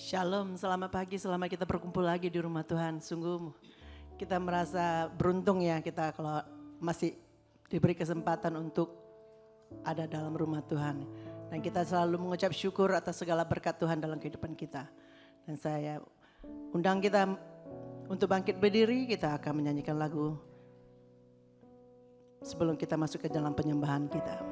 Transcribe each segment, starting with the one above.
Shalom, selamat pagi, selamat kita berkumpul lagi di rumah Tuhan. Sungguh kita merasa beruntung ya kita kalau masih diberi kesempatan untuk ada dalam rumah Tuhan. Dan kita selalu mengucap syukur atas segala berkat Tuhan dalam kehidupan kita. Dan saya undang kita untuk bangkit berdiri, kita akan menyanyikan lagu sebelum kita masuk ke dalam penyembahan kita.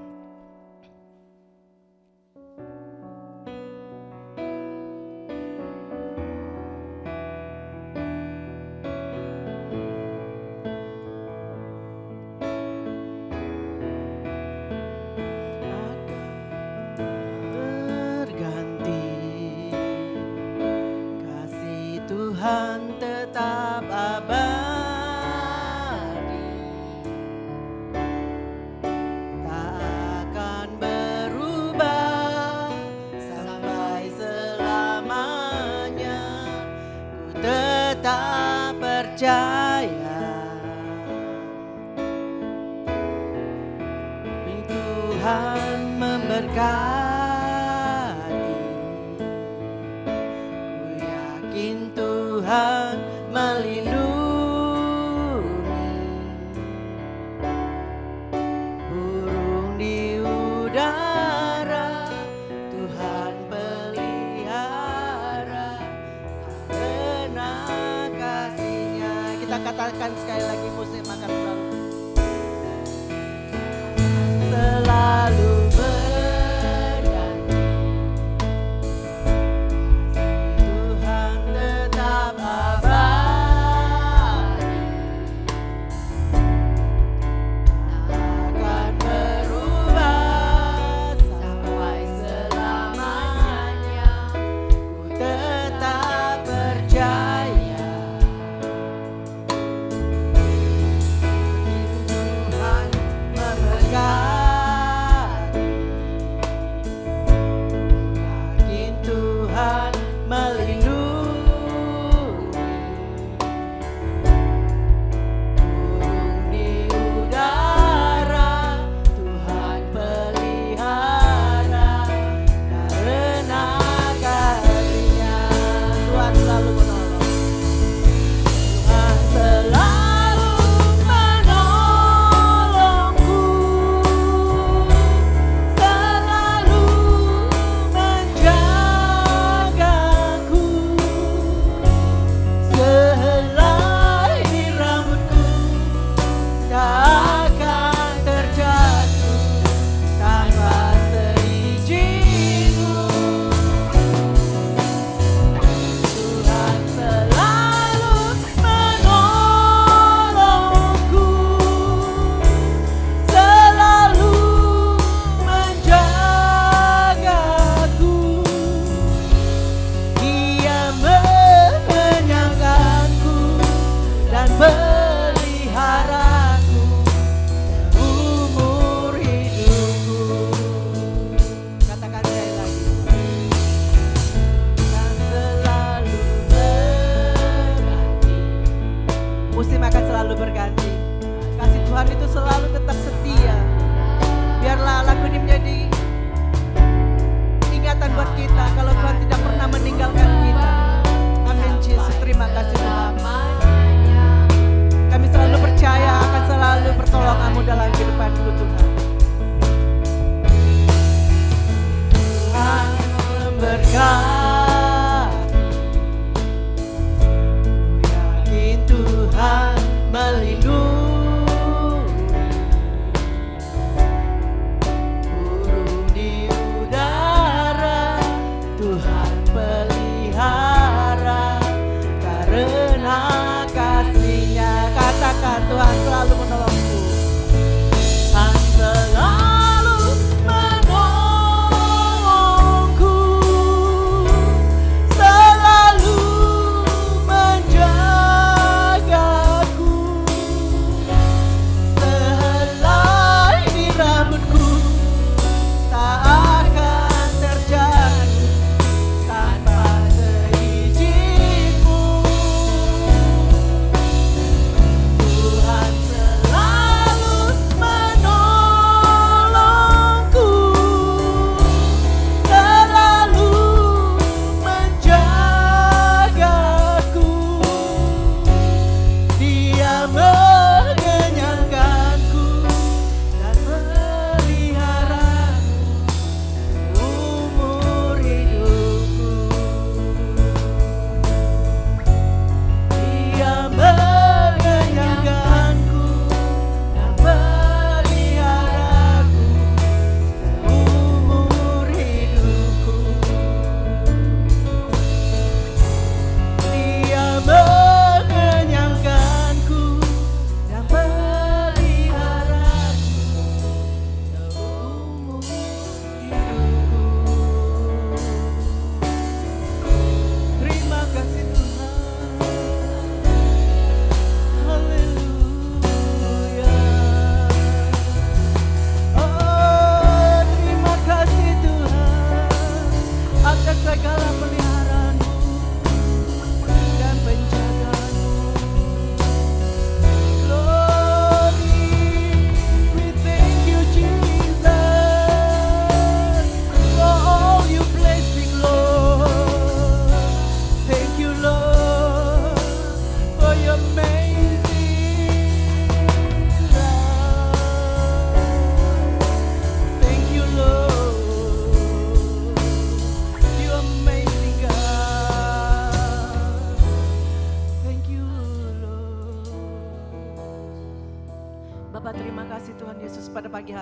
Tuhan tetap abadi, tak akan berubah sampai selamanya. Ku tetap percaya Tuhan memberkati. Tuhan melindungi, burung di udara Tuhan pelihara karena kasih-Nya. Kita katakan sekali lagi, musik makan selalu berkati.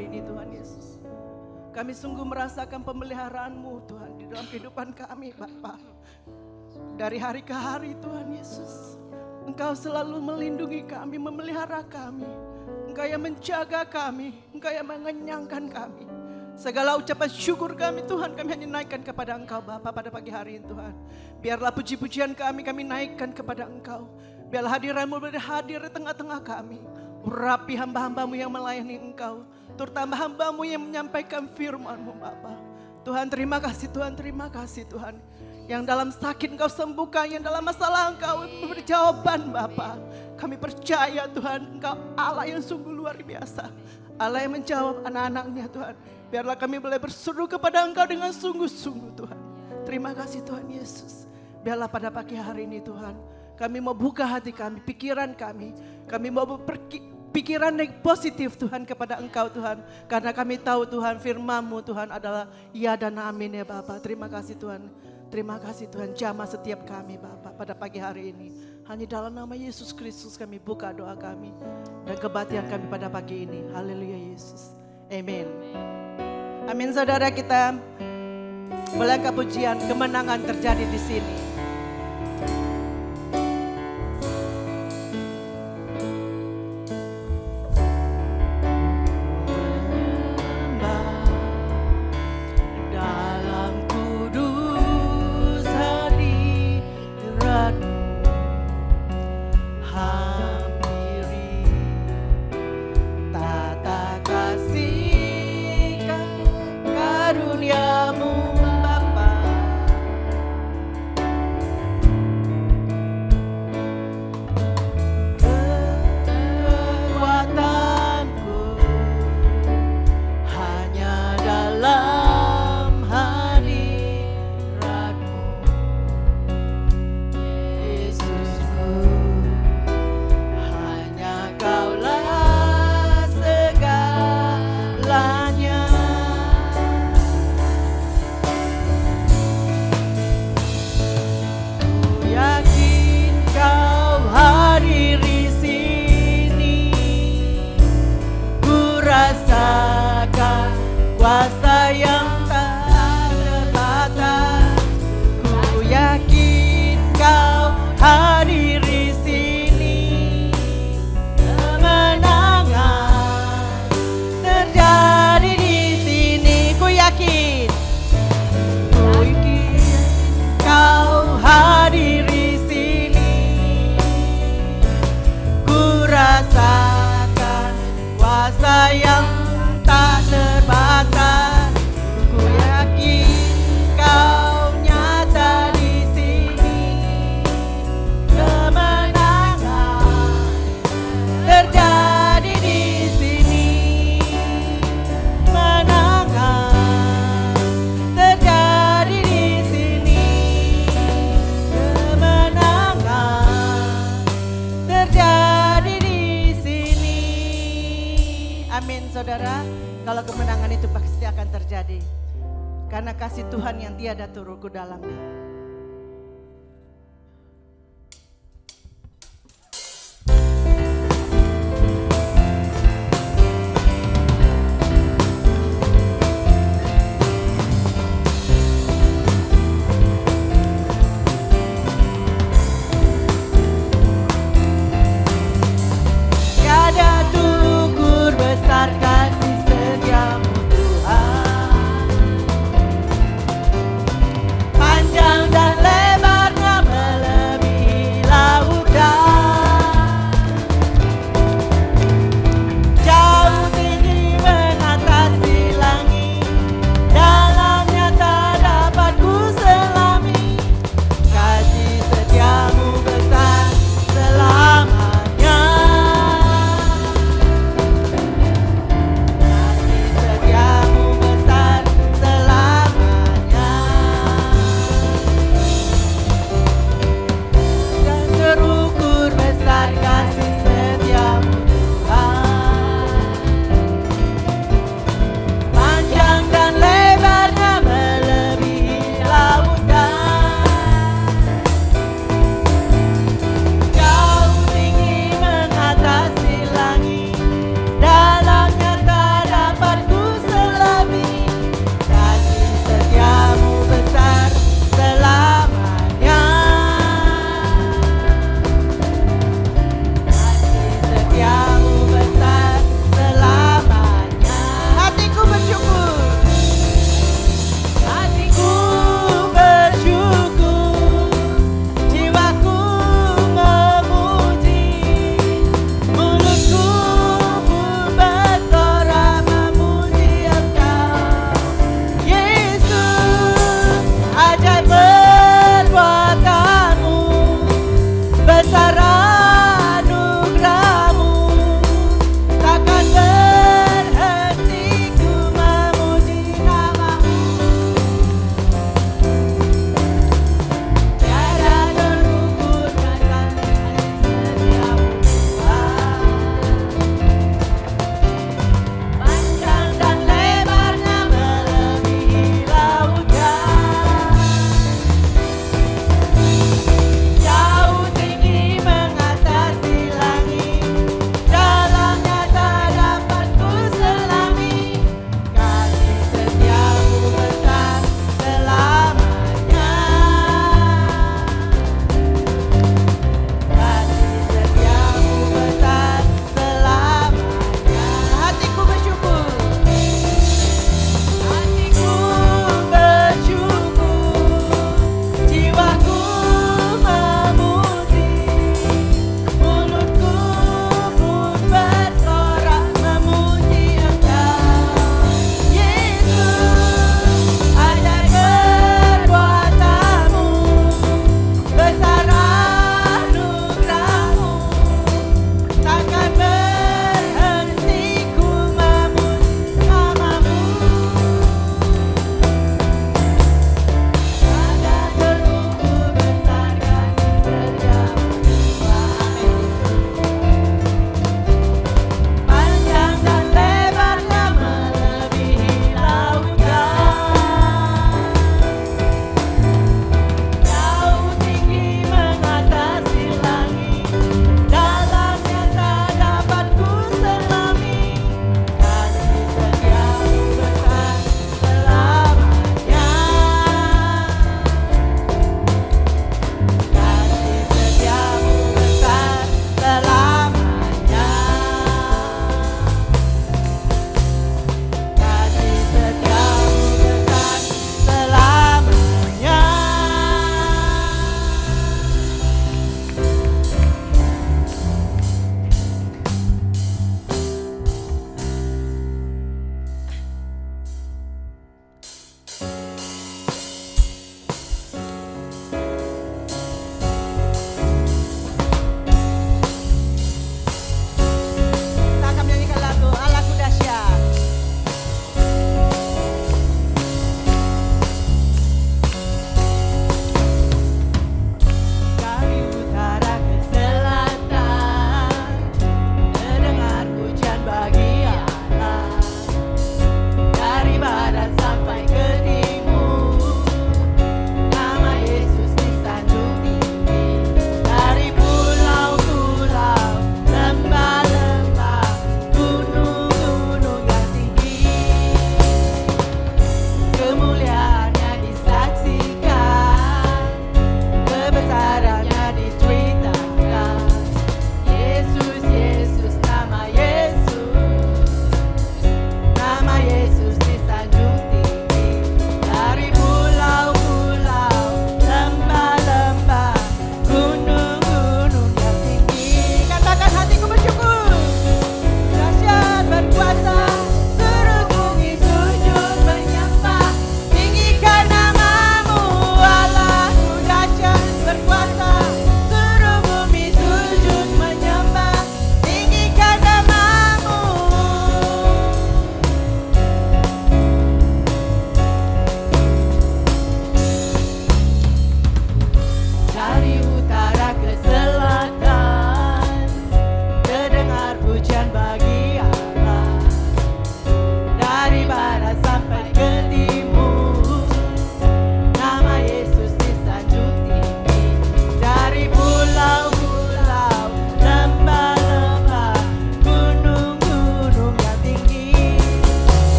hari ini Tuhan Yesus. Kami sungguh merasakan pemeliharaan-Mu Tuhan di dalam kehidupan kami Bapa. Dari hari ke hari Tuhan Yesus, Engkau selalu melindungi kami, memelihara kami. Engkau yang menjaga kami, Engkau yang mengenyangkan kami. Segala ucapan syukur kami Tuhan, kami hanya naikkan kepada Engkau Bapa pada pagi hari ini Tuhan. Biarlah puji-pujian kami naikkan kepada Engkau. Biarlah hadiran-Mu hadir di tengah-tengah kami. Urapi hamba-hamba-Mu yang melayani Engkau, terutama hamba-Mu yang menyampaikan firman-Mu Bapa. Tuhan terima kasih Tuhan, terima kasih Tuhan. Yang dalam sakit Engkau sembuhkan, yang dalam masalah Engkau memberi jawaban Bapa. Kami percaya Tuhan, Engkau Allah yang sungguh luar biasa. Allah yang menjawab anak-anaknya Tuhan. Biarlah kami boleh berseru kepada Engkau dengan sungguh-sungguh Tuhan. Terima kasih Tuhan Yesus. Biarlah pada pagi hari ini Tuhan, kami mau buka hati kami, pikiran kami. Kami mau pikiran yang positif Tuhan kepada Engkau Tuhan. Karena kami tahu Tuhan firman-Mu Tuhan adalah ya dan amin ya Bapa. Terima kasih Tuhan. Terima kasih Tuhan, jamah setiap kami Bapa pada pagi hari ini. Hanya dalam nama Yesus Kristus kami buka doa kami dan kebaktian kami pada pagi ini. Haleluya Yesus. Amin. Amin saudara, kita melangkah pujian, kemenangan terjadi di sini. Saudara, kalau kemenangan itu pasti akan terjadi karena kasih Tuhan yang tiada turu ke dalamnya. Panjang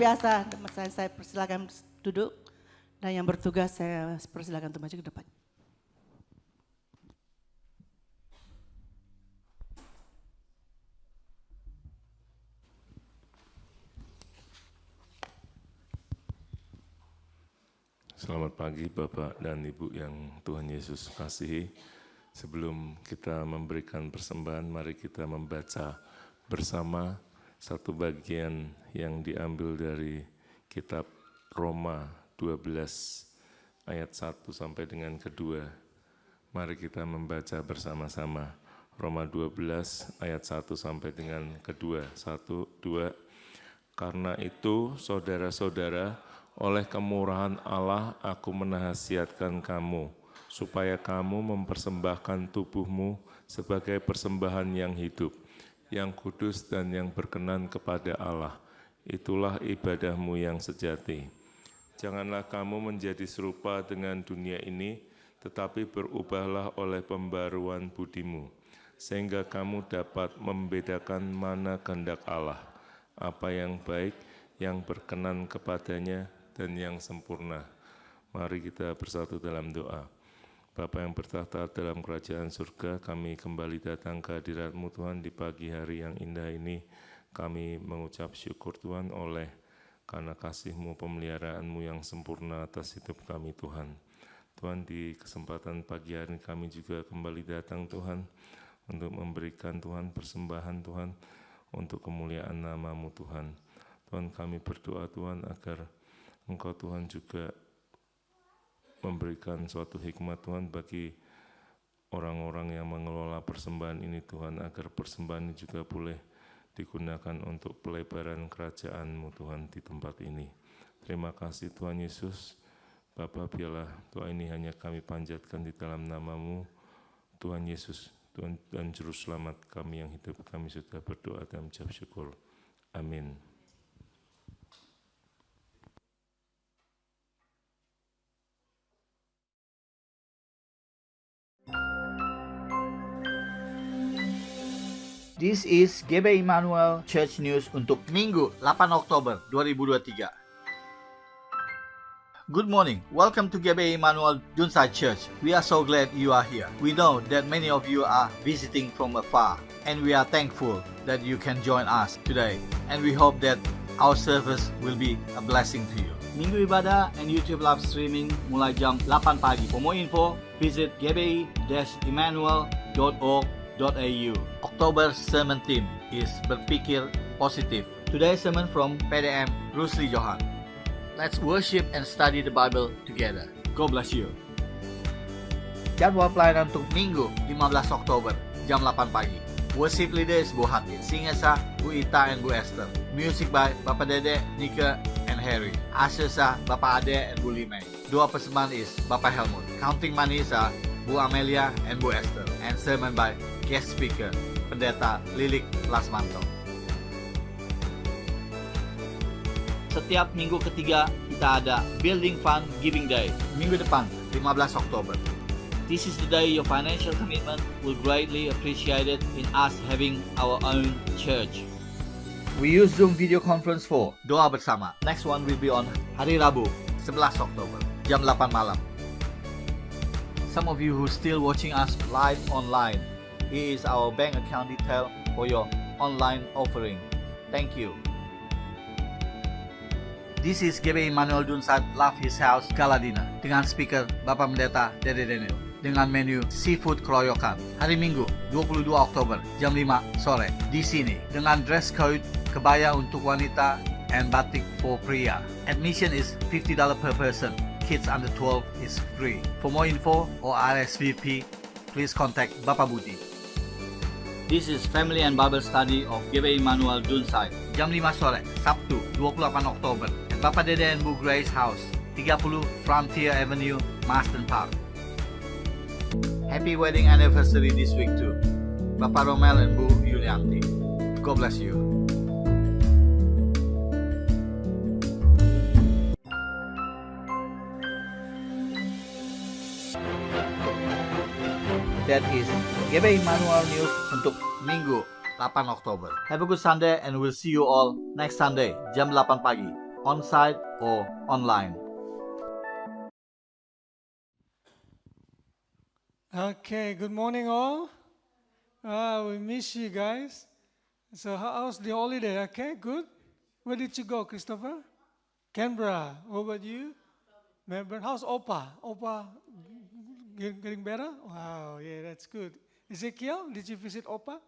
biasa, saya persilakan duduk. Dan yang bertugas saya persilakan untuk maju ke depan. Selamat pagi Bapak dan Ibu yang Tuhan Yesus kasihi. Sebelum kita memberikan persembahan, mari kita membaca bersama satu bagian yang diambil dari kitab Roma 12 ayat 1 sampai dengan kedua. Mari kita membaca bersama-sama Roma 12 ayat 1 sampai dengan kedua. 1, 2. Karena itu saudara-saudara, oleh kemurahan Allah aku menasihatkan kamu, supaya kamu mempersembahkan tubuhmu sebagai persembahan yang hidup, yang kudus dan yang berkenan kepada Allah. Itulah ibadahmu yang sejati. Janganlah kamu menjadi serupa dengan dunia ini, tetapi berubahlah oleh pembaruan budimu, sehingga kamu dapat membedakan mana kehendak Allah, apa yang baik, yang berkenan kepadanya, dan yang sempurna. Mari kita bersatu dalam doa. Bapa yang bertahta dalam kerajaan surga, kami kembali datang ke hadirat-Mu Tuhan di pagi hari yang indah ini. Kami mengucap syukur Tuhan karena kasih-Mu, pemeliharaan-Mu yang sempurna atas hidup kami Tuhan. Tuhan, di kesempatan pagi hari kami juga kembali datang Tuhan untuk memberikan Tuhan persembahan Tuhan untuk kemuliaan nama-Mu Tuhan. Tuhan, kami berdoa Tuhan agar Engkau Tuhan juga memberikan suatu hikmat Tuhan bagi orang-orang yang mengelola persembahan ini Tuhan, agar persembahan ini juga boleh digunakan untuk pelebaran kerajaan-Mu Tuhan di tempat ini. Terima kasih Tuhan Yesus. Bapa, biarlah doa ini hanya kami panjatkan di dalam nama-Mu Tuhan Yesus, Tuhan dan Juru Selamat kami yang hidup. Kami sudah berdoa dan mengucap syukur. Amin. This is GBI Immanuel Church News untuk Minggu 8 Oktober 2023. Good morning. Welcome to GBI Immanuel Dunside Church. We are so glad you are here. We know that many of you are visiting from afar, and we are thankful that you can join us today. And we hope that our service will be a blessing to you. Minggu Ibadah and YouTube live streaming mulai jam 8 pagi. For more info, visit gbi-immanuel.org. October sermon theme is Berpikir Positif. Today's sermon from PDM Rusli Johan. Let's worship and study the Bible together. God bless you. Jadwal pelayanan untuk Minggu 15 Oktober jam 8 pagi. Worship leader is Bu Hati, singer sah Bu Ita and Bu Esther. Music by Bapak Dede, Nika and Harry. Usher sah Bapak Ade and Bu Limei. Doa persembahan is Bapak Helmut. Counting money sah Bu Amelia and Bu Esther. And sermon by guest speaker, Pendeta Lilik Lasmanto. Setiap minggu ketiga kita ada Building Fund Giving Day. Minggu depan, 15 Oktober. This is the day your financial commitment will greatly appreciated in us having our own church. We use Zoom video conference for doa bersama. Next one will be on hari Rabu, 11 Oktober, jam 8 malam. Some of you who still watching us live online, here is our bank account detail for your online offering. Thank you. This is GBI Immanuel Dunside Love His House Galadina dengan speaker Bapak Pendeta Dede Daniel dengan menu seafood keroyokan. Hari Minggu 22 Oktober jam 5 sore di sini dengan dress code kebaya untuk wanita and batik for pria. Admission is $50 per person. Kids under 12 is free. For more info or RSVP, please contact Bapak Budi. This is Family and Bible Study of GBI Immanuel Dunside. Jam 5 sore, Sabtu 28 Oktober. At Bapak Dede and Bu Grace House, 30 Frontier Avenue, Marsden Park. Happy wedding anniversary this week too. Bapak Romel and Bu Yulianti. God bless you. That is GBI Immanuel News untuk Minggu 8 Oktober. Have a good Sunday and we'll see you all next Sunday jam 8 pagi on-site or online. Okay, good morning all. We miss you guys. So how's the holiday? Okay, good. Where did you go, Christopher? Canberra. What about you? Melbourne. How's Opa? Opa getting better? Wow, yeah, that's good. Ezekiel, did you visit Opa?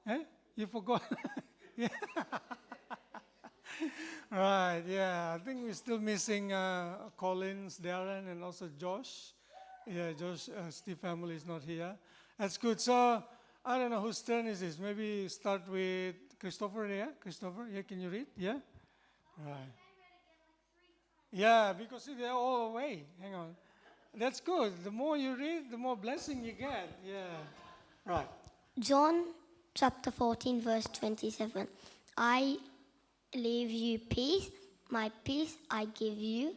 Eh? You forgot? Yeah. Right, yeah. I think we're still missing Collins, Darren, and also Josh. Yeah, Josh, Steve family is not here. That's good. So, I don't know whose turn is this. Maybe start with Christopher, yeah? Christopher, yeah, can you read? Yeah? Right. Yeah, because they're all away. Hang on. That's good. The more you read, the more blessing you get. Yeah. Right. John chapter 14, verse 27. I leave you peace, my peace I give you.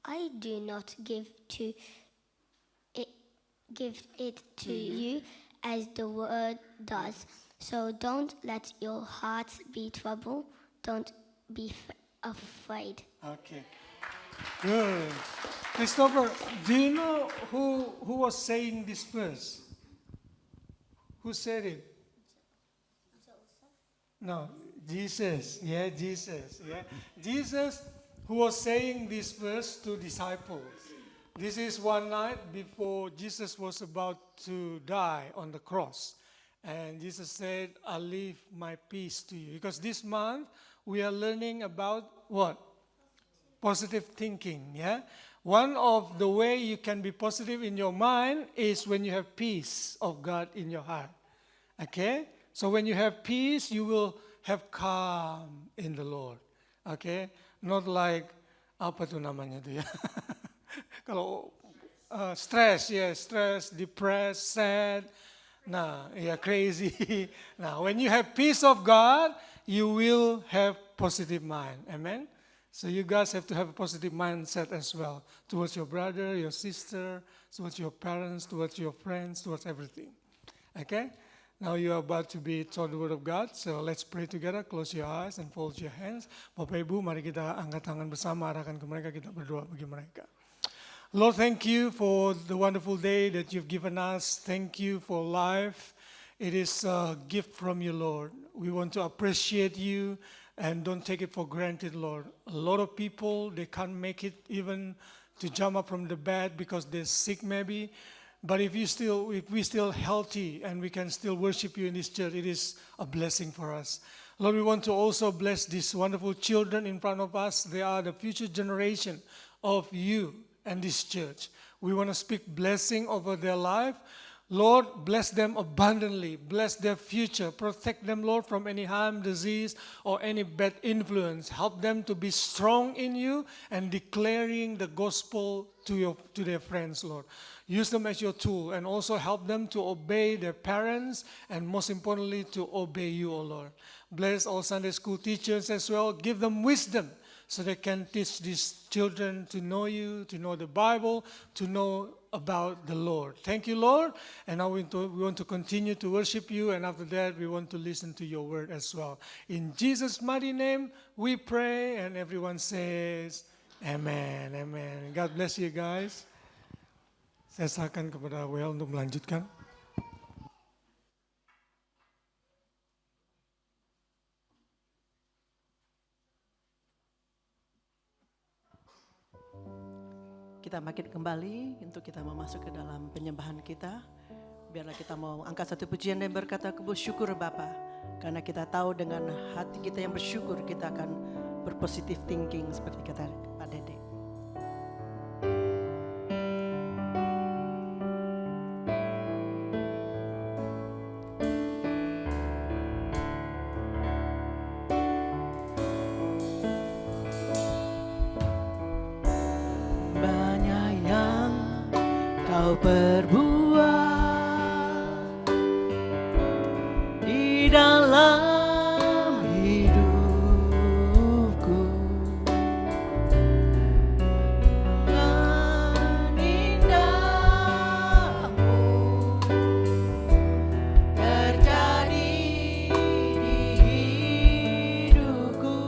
I do not give it to you as the world does. So don't let your hearts be troubled. Don't be afraid. Okay. Good. Christopher, do you know who was saying this verse? Who said it? No, Jesus. Yeah, Jesus. Yeah, Jesus who was saying this verse to disciples. This is one night before Jesus was about to die on the cross. And Jesus said, I leave my peace to you. Because this month we are learning about what? Positive thinking, yeah? One of the way you can be positive in your mind is when you have peace of God in your heart. Okay? So when you have peace, you will have calm in the Lord. Okay? Not like, apa tu namanya tu ya? Kalau stress, yeah, stress, depressed, sad, crazy. Now, when you have peace of God, you will have positive mind. Amen? So you guys have to have a positive mindset as well towards your brother, your sister, towards your parents, towards your friends, towards everything. Okay? Now you are about to be taught the word of God. So let's pray together. Close your eyes and fold your hands. Bapak Ibu, mari kita angkat tangan bersama, arahkan ke mereka, kita berdoa bagi mereka. Lord, thank you for the wonderful day that you've given us. Thank you for life. It is a gift from you, Lord. We want to appreciate you and don't take it for granted, Lord. A lot of people, they can't make it even to jump up from the bed because they're sick maybe. But if we're still healthy and we can still worship you in this church, it is a blessing for us. Lord, we want to also bless these wonderful children in front of us. They are the future generation of you and this church. We want to speak blessing over their life. Lord, bless them abundantly. Bless their future. Protect them, Lord, from any harm, disease, or any bad influence. Help them to be strong in you and declaring the gospel to their friends, Lord. Use them as your tool and also help them to obey their parents and most importantly to obey you, O Lord. Bless all Sunday school teachers as well. Give them wisdom so they can teach these children to know you, to know the Bible, to know about the Lord. Thank you, Lord. And now we want to continue to worship you, and after that we want to listen to your word as well. In Jesus' mighty name we pray, and everyone says, Amen, amen. God bless you guys. Saya serahkan kepada Well untuk melanjutkan. Kita bangkit kembali untuk kita memasuki ke dalam penyembahan kita. Biarlah kita mau angkat satu pujian dan berkata bersyukur Bapa. Karena kita tahu dengan hati kita yang bersyukur kita akan berpositif thinking seperti kata Pak Dede. Kau perbuat di dalam hidupku, dengan indahmu terjadi di hidupku.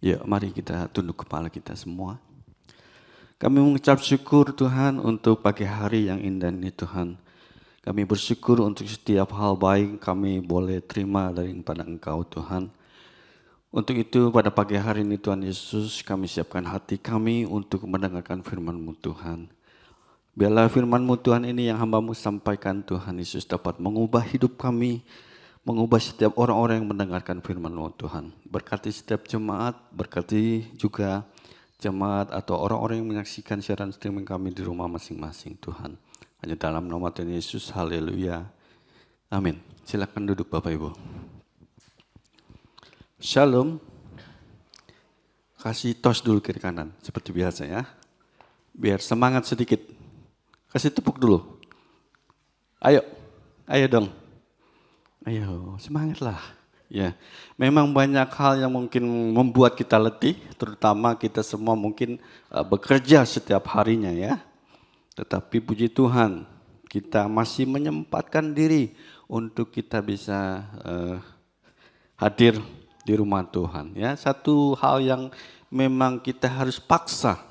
Ya, mari kita tunduk kepala kita semua. Kami mengucap syukur Tuhan untuk pagi hari yang indah ini Tuhan. Kami bersyukur untuk setiap hal baik kami boleh terima daripada Engkau Tuhan. Untuk itu pada pagi hari ini Tuhan Yesus kami siapkan hati kami untuk mendengarkan firman-Mu Tuhan. Biarlah firman-Mu Tuhan ini yang hamba-Mu sampaikan Tuhan Yesus dapat mengubah hidup kami, mengubah setiap orang-orang yang mendengarkan firman-Mu Tuhan. Berkati setiap jemaat, berkati juga jemaat atau orang-orang yang menyaksikan siaran streaming kami di rumah masing-masing Tuhan. Hanya dalam nama Tuhan Yesus, haleluya. Amin. Silakan duduk Bapak Ibu. Shalom. Kasih tos dulu kiri kanan, seperti biasa ya. Biar semangat sedikit. Kasih tepuk dulu. Ayo dong. Ayo, semangatlah. Ya, memang banyak hal yang mungkin membuat kita letih, terutama kita semua mungkin bekerja setiap harinya ya. Tetapi puji Tuhan, kita masih menyempatkan diri untuk kita bisa hadir di rumah Tuhan. Ya, satu hal yang memang kita harus paksa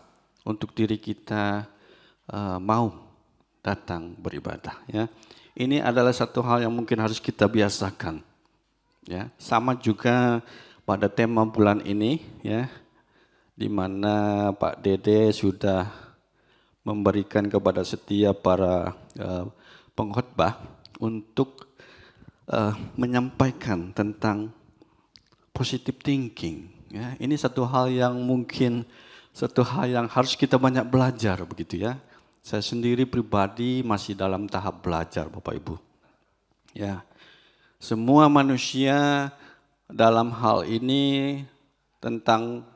untuk diri kita mau datang beribadah. Ya, ini adalah satu hal yang mungkin harus kita biasakan. Ya, sama juga pada tema bulan ini, ya, di mana Pak Dede sudah memberikan kepada setiap para pengkhotbah untuk menyampaikan tentang positive thinking. Ya, ini satu hal yang mungkin satu hal yang harus kita banyak belajar begitu ya. Saya sendiri pribadi masih dalam tahap belajar Bapak Ibu. Ya, semua manusia dalam hal ini tentang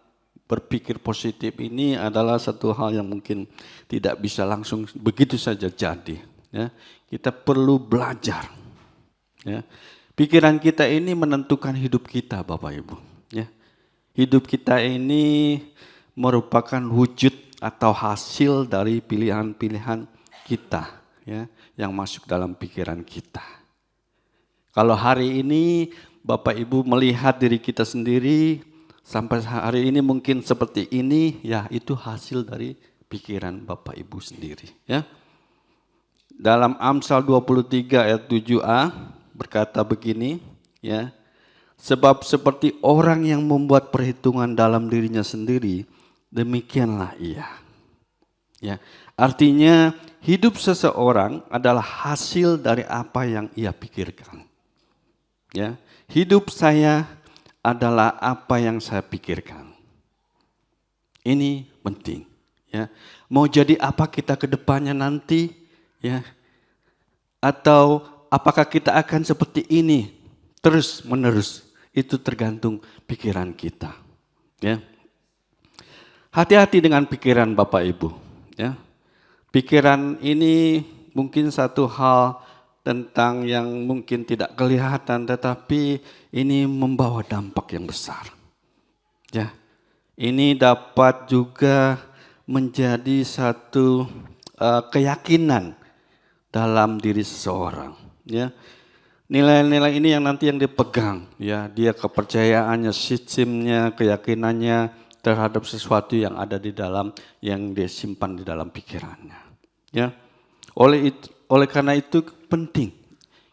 berpikir positif ini adalah satu hal yang mungkin tidak bisa langsung begitu saja jadi. Ya, kita perlu belajar. Ya, pikiran kita ini menentukan hidup kita, Bapak Ibu. Ya, hidup kita ini merupakan wujud atau hasil dari pilihan-pilihan kita, ya, yang masuk dalam pikiran kita. Kalau hari ini Bapak Ibu melihat diri kita sendiri, sampai hari ini mungkin seperti ini, ya itu hasil dari pikiran Bapak Ibu sendiri. Ya. Dalam Amsal 23 ayat 7a berkata begini, ya, sebab seperti orang yang membuat perhitungan dalam dirinya sendiri, demikianlah ia. Ya, artinya hidup seseorang adalah hasil dari apa yang ia pikirkan. Ya, hidup saya adalah apa yang saya pikirkan. Ini penting, ya. Mau jadi apa kita ke depannya nanti, ya. Atau apakah kita akan seperti ini terus menerus, itu tergantung pikiran kita, ya. Hati-hati dengan pikiran Bapak Ibu, ya. Pikiran ini mungkin satu hal tentang yang mungkin tidak kelihatan, tetapi ini membawa dampak yang besar. Ya, ini dapat juga menjadi satu keyakinan dalam diri seseorang. Ya, nilai-nilai ini yang nanti yang dipegang, ya, dia kepercayaannya, sistemnya, keyakinannya terhadap sesuatu yang ada di dalam, yang dia simpan di dalam pikirannya. Ya, oleh karena itu penting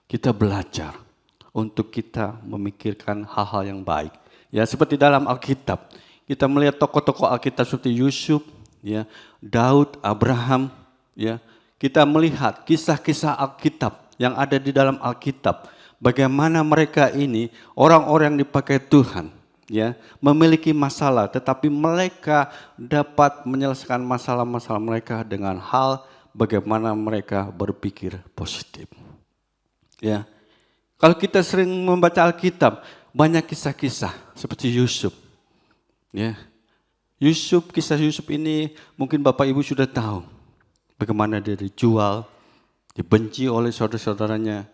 kita belajar untuk kita memikirkan hal-hal yang baik. Ya, seperti dalam Alkitab, kita melihat tokoh-tokoh Alkitab seperti Yusuf, ya, Daud, Abraham, ya. Kita melihat kisah-kisah Alkitab yang ada di dalam Alkitab, bagaimana mereka ini orang-orang yang dipakai Tuhan, ya, memiliki masalah, tetapi mereka dapat menyelesaikan masalah-masalah mereka dengan hal bagaimana mereka berpikir positif. Ya, kalau kita sering membaca Alkitab, banyak kisah-kisah seperti Yusuf. Ya, kisah Yusuf ini mungkin Bapak Ibu sudah tahu bagaimana dia dijual, dibenci oleh saudara-saudaranya,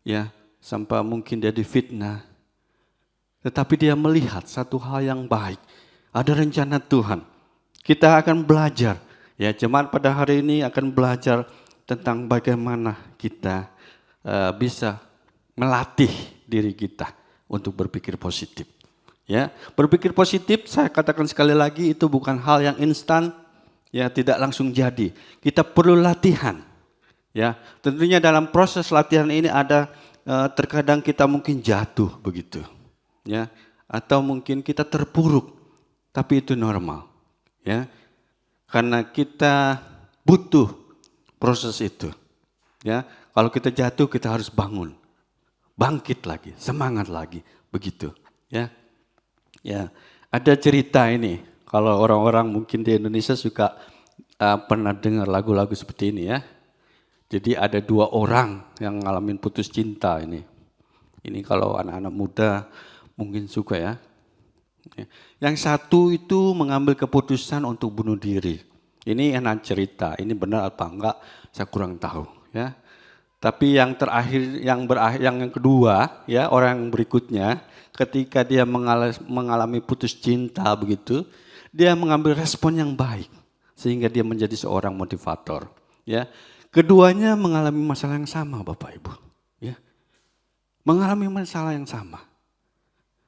ya, sampai mungkin dia difitnah. Tetapi dia melihat satu hal yang baik, ada rencana Tuhan. Kita akan belajar, ya, jemaat pada hari ini akan belajar tentang bagaimana kita bisa melatih diri kita untuk berpikir positif. Ya, berpikir positif saya katakan sekali lagi itu bukan hal yang instan, ya tidak langsung jadi. Kita perlu latihan. Ya, tentunya dalam proses latihan ini ada terkadang kita mungkin jatuh begitu. Ya, atau mungkin kita terpuruk. Tapi itu normal. Ya. Karena kita butuh proses itu. Ya, kalau kita jatuh kita harus bangun. Bangkit lagi, semangat lagi, begitu. Ya. Ya, ada cerita ini. Kalau orang-orang mungkin di Indonesia suka pernah dengar lagu-lagu seperti ini ya. Jadi ada 2 orang yang ngalamin putus cinta ini. Ini kalau anak-anak muda mungkin suka ya. Yang satu itu mengambil keputusan untuk bunuh diri. Ini enak cerita, ini benar apa enggak saya kurang tahu ya. Tapi yang terakhir, yang kedua ya, orang yang berikutnya ketika dia mengalami putus cinta begitu, dia mengambil respon yang baik sehingga dia menjadi seorang motivator ya. Keduanya mengalami masalah yang sama Bapak Ibu ya. Mengalami masalah yang sama.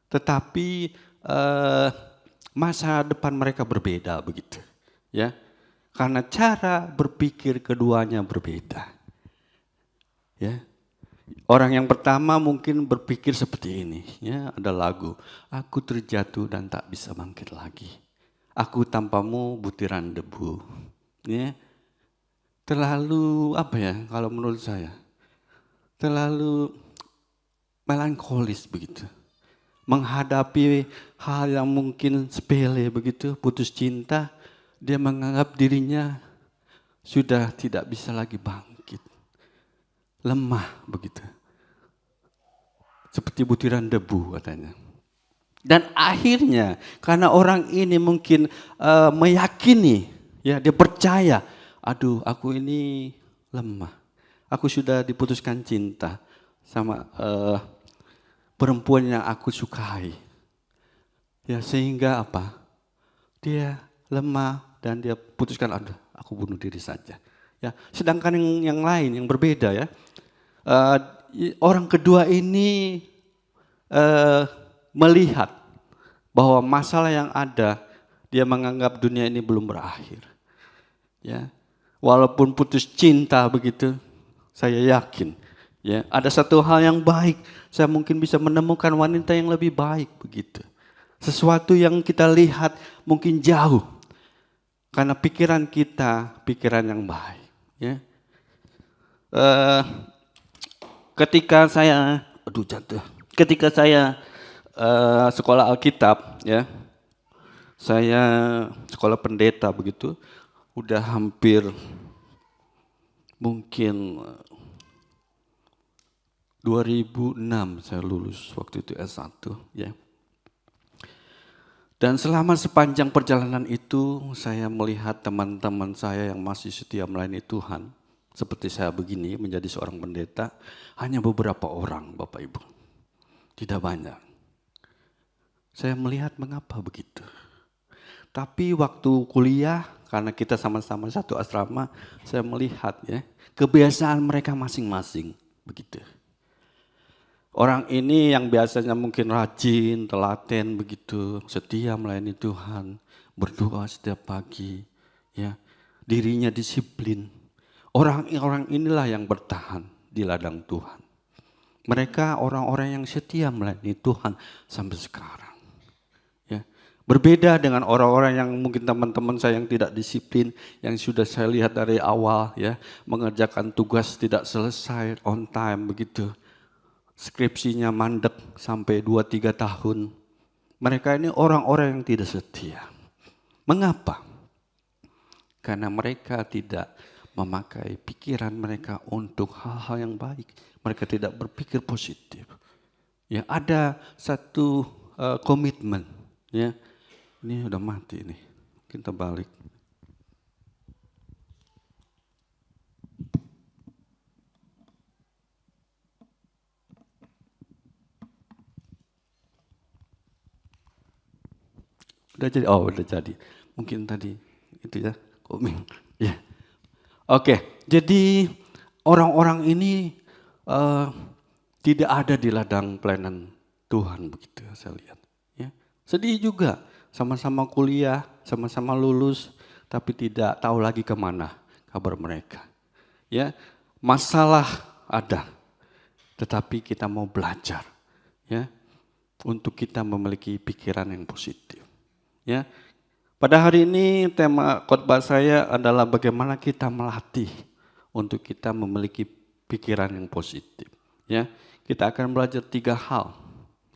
Tetapi masa depan mereka berbeda begitu ya. Karena cara berpikir keduanya berbeda. Ya. Orang yang pertama mungkin berpikir seperti ini, ya, ada lagu, aku terjatuh dan tak bisa bangkit lagi. Aku tanpamu butiran debu. Ya. Terlalu apa ya kalau menurut saya? Terlalu melankolis begitu. Menghadapi hal yang mungkin sepele begitu, putus cinta, dia menganggap dirinya sudah tidak bisa lagi bangkit. Lemah begitu. Seperti butiran debu katanya. Dan akhirnya karena orang ini mungkin meyakini, ya dia percaya, aduh aku ini lemah. Aku sudah diputuskan cinta sama perempuan yang aku sukai. Ya sehingga apa? Dia lemah dan dia putuskan, aduh aku bunuh diri saja. Ya, sedangkan yang lain yang berbeda ya. Orang kedua ini melihat bahwa masalah yang ada, dia menganggap dunia ini belum berakhir. Ya, walaupun putus cinta begitu, saya yakin, ya ada satu hal yang baik. Saya mungkin bisa menemukan wanita yang lebih baik begitu. Sesuatu yang kita lihat mungkin jauh, karena pikiran kita pikiran yang baik. Ya. Ketika saya sekolah Alkitab ya, saya sekolah pendeta begitu, udah hampir mungkin 2006 saya lulus waktu itu S1 ya. Dan selama sepanjang perjalanan itu saya melihat teman-teman saya yang masih setia melayani Tuhan. Seperti saya begini menjadi seorang pendeta, hanya beberapa orang Bapak Ibu. Tidak banyak. Saya melihat mengapa begitu. Tapi waktu kuliah, karena kita sama-sama satu asrama, saya melihat ya kebiasaan mereka masing-masing begitu. Orang ini yang biasanya mungkin rajin, telaten begitu, setia melayani Tuhan, berdoa setiap pagi, ya, dirinya disiplin. Orang-orang inilah yang bertahan di ladang Tuhan. Mereka orang-orang yang setia melayani Tuhan sampai sekarang. Ya. Berbeda dengan orang-orang yang mungkin teman-teman saya yang tidak disiplin, yang sudah saya lihat dari awal, ya, mengerjakan tugas tidak selesai on time begitu. Skripsinya mandek sampai 2-3 tahun. Mereka ini orang-orang yang tidak setia. Mengapa? Karena mereka tidak memakai pikiran mereka untuk hal-hal yang baik. Mereka tidak berpikir positif. Ya, ada satu komitmen. Ya, ini udah mati nih. Kita balik. Udah jadi, oh udah jadi. Mungkin tadi itu ya, koming. Ya. Oke, jadi orang-orang ini tidak ada di ladang pelayanan Tuhan begitu saya lihat. Ya. Sedih juga, sama-sama kuliah, sama-sama lulus, tapi tidak tahu lagi kemana kabar mereka. Ya, masalah ada, tetapi kita mau belajar, ya, untuk kita memiliki pikiran yang positif. Ya, pada hari ini tema khotbah saya adalah bagaimana kita melatih untuk kita memiliki pikiran yang positif. Ya, kita akan belajar 3 hal.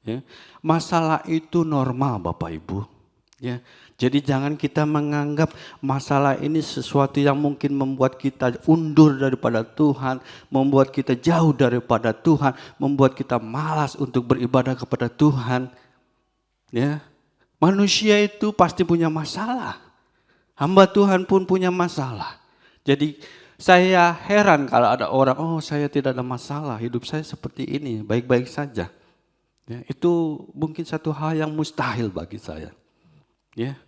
Ya, masalah itu normal, Bapak Ibu. Ya, jadi jangan kita menganggap masalah ini sesuatu yang mungkin membuat kita undur daripada Tuhan, membuat kita jauh daripada Tuhan, membuat kita malas untuk beribadah kepada Tuhan. Ya, manusia itu pasti punya masalah. Hamba Tuhan pun punya masalah. Jadi saya heran kalau ada orang, oh saya tidak ada masalah, hidup saya seperti ini, baik-baik saja. Ya, itu mungkin satu hal yang mustahil bagi saya. Ya,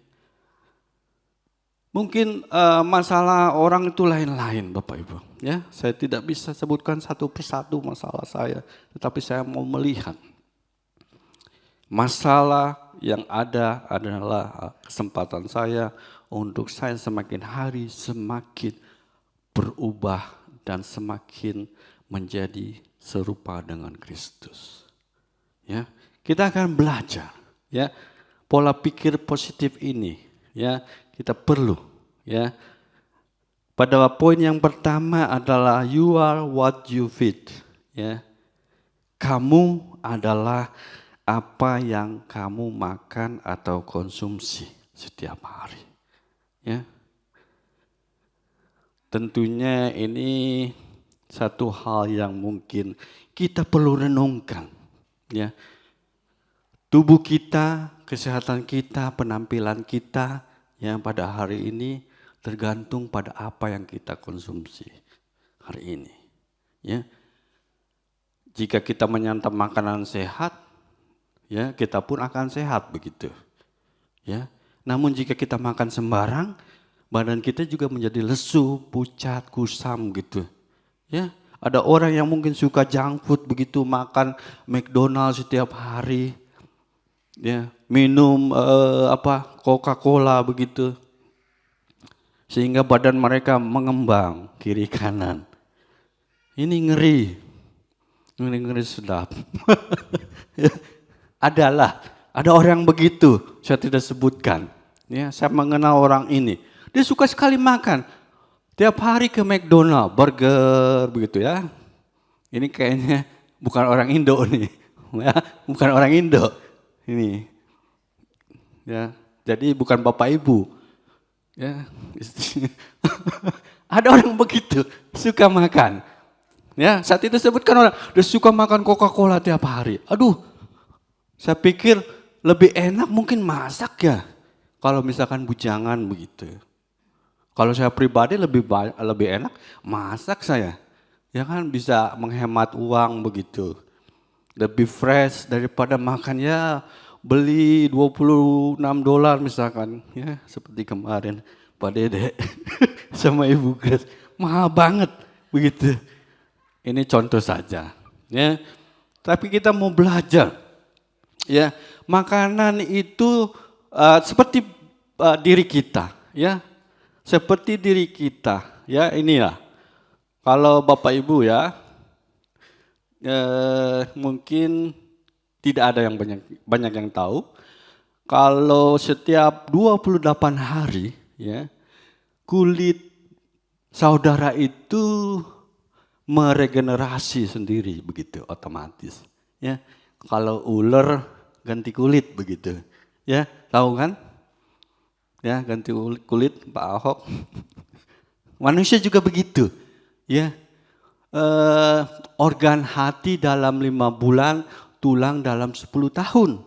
mungkin masalah orang itu lain-lain, Bapak Ibu. Ya, saya tidak bisa sebutkan satu persatu masalah saya, tetapi saya mau melihat masalah yang ada adalah kesempatan saya untuk saya semakin hari semakin berubah dan semakin menjadi serupa dengan Kristus. Ya, kita akan belajar, ya, pola pikir positif ini, ya, kita perlu, ya. Pada poin yang pertama adalah you are what you feed, ya. Kamu adalah apa yang kamu makan atau konsumsi setiap hari, ya. Tentunya ini satu hal yang mungkin kita perlu renungkan. Ya, tubuh kita, kesehatan kita, penampilan kita yang pada hari ini tergantung pada apa yang kita konsumsi hari ini. Ya, jika kita menyantap makanan sehat, ya kita pun akan sehat begitu. Ya, namun jika kita makan sembarang, badan kita juga menjadi lesu, pucat, kusam gitu. Ya. Ada orang yang mungkin suka junk food begitu, makan McDonald's setiap hari, ya, minum Coca-Cola begitu, sehingga badan mereka mengembang kiri kanan. Ini ngeri sedap. Ada orang begitu, saya tidak sebutkan. Ya, saya mengenal orang ini, dia suka sekali makan. Tiap hari ke McDonald, burger begitu ya. Ini kayaknya bukan orang Indo nih, ya, bukan orang Indo ini. Ya, jadi bukan Bapak Ibu. Ya, ada orang begitu suka makan. Ya, saat itu sebutkan orang dia suka makan Coca-Cola tiap hari. Aduh, saya pikir lebih enak mungkin masak ya. Kalau misalkan bujangan begitu. Kalau saya pribadi lebih enak masak saya. Ya kan bisa menghemat uang begitu. Lebih fresh daripada makan ya beli $26 misalkan. Ya seperti kemarin Pak Dede sama Ibu Grace. Mahal banget begitu. Ini contoh saja. Ya, tapi kita mau belajar. Ya, makanan itu seperti diri kita. Ya. Seperti diri kita, ya inilah. Kalau Bapak Ibu ya, mungkin tidak ada yang banyak yang tahu. Kalau setiap 28 hari, ya, kulit saudara itu meregenerasi sendiri begitu otomatis. Ya, kalau ular ganti kulit begitu, ya tahu kan? Ya, ganti kulit Pak Ahok. Manusia juga begitu. Ya, organ hati dalam 5 bulan, tulang dalam 10 tahun.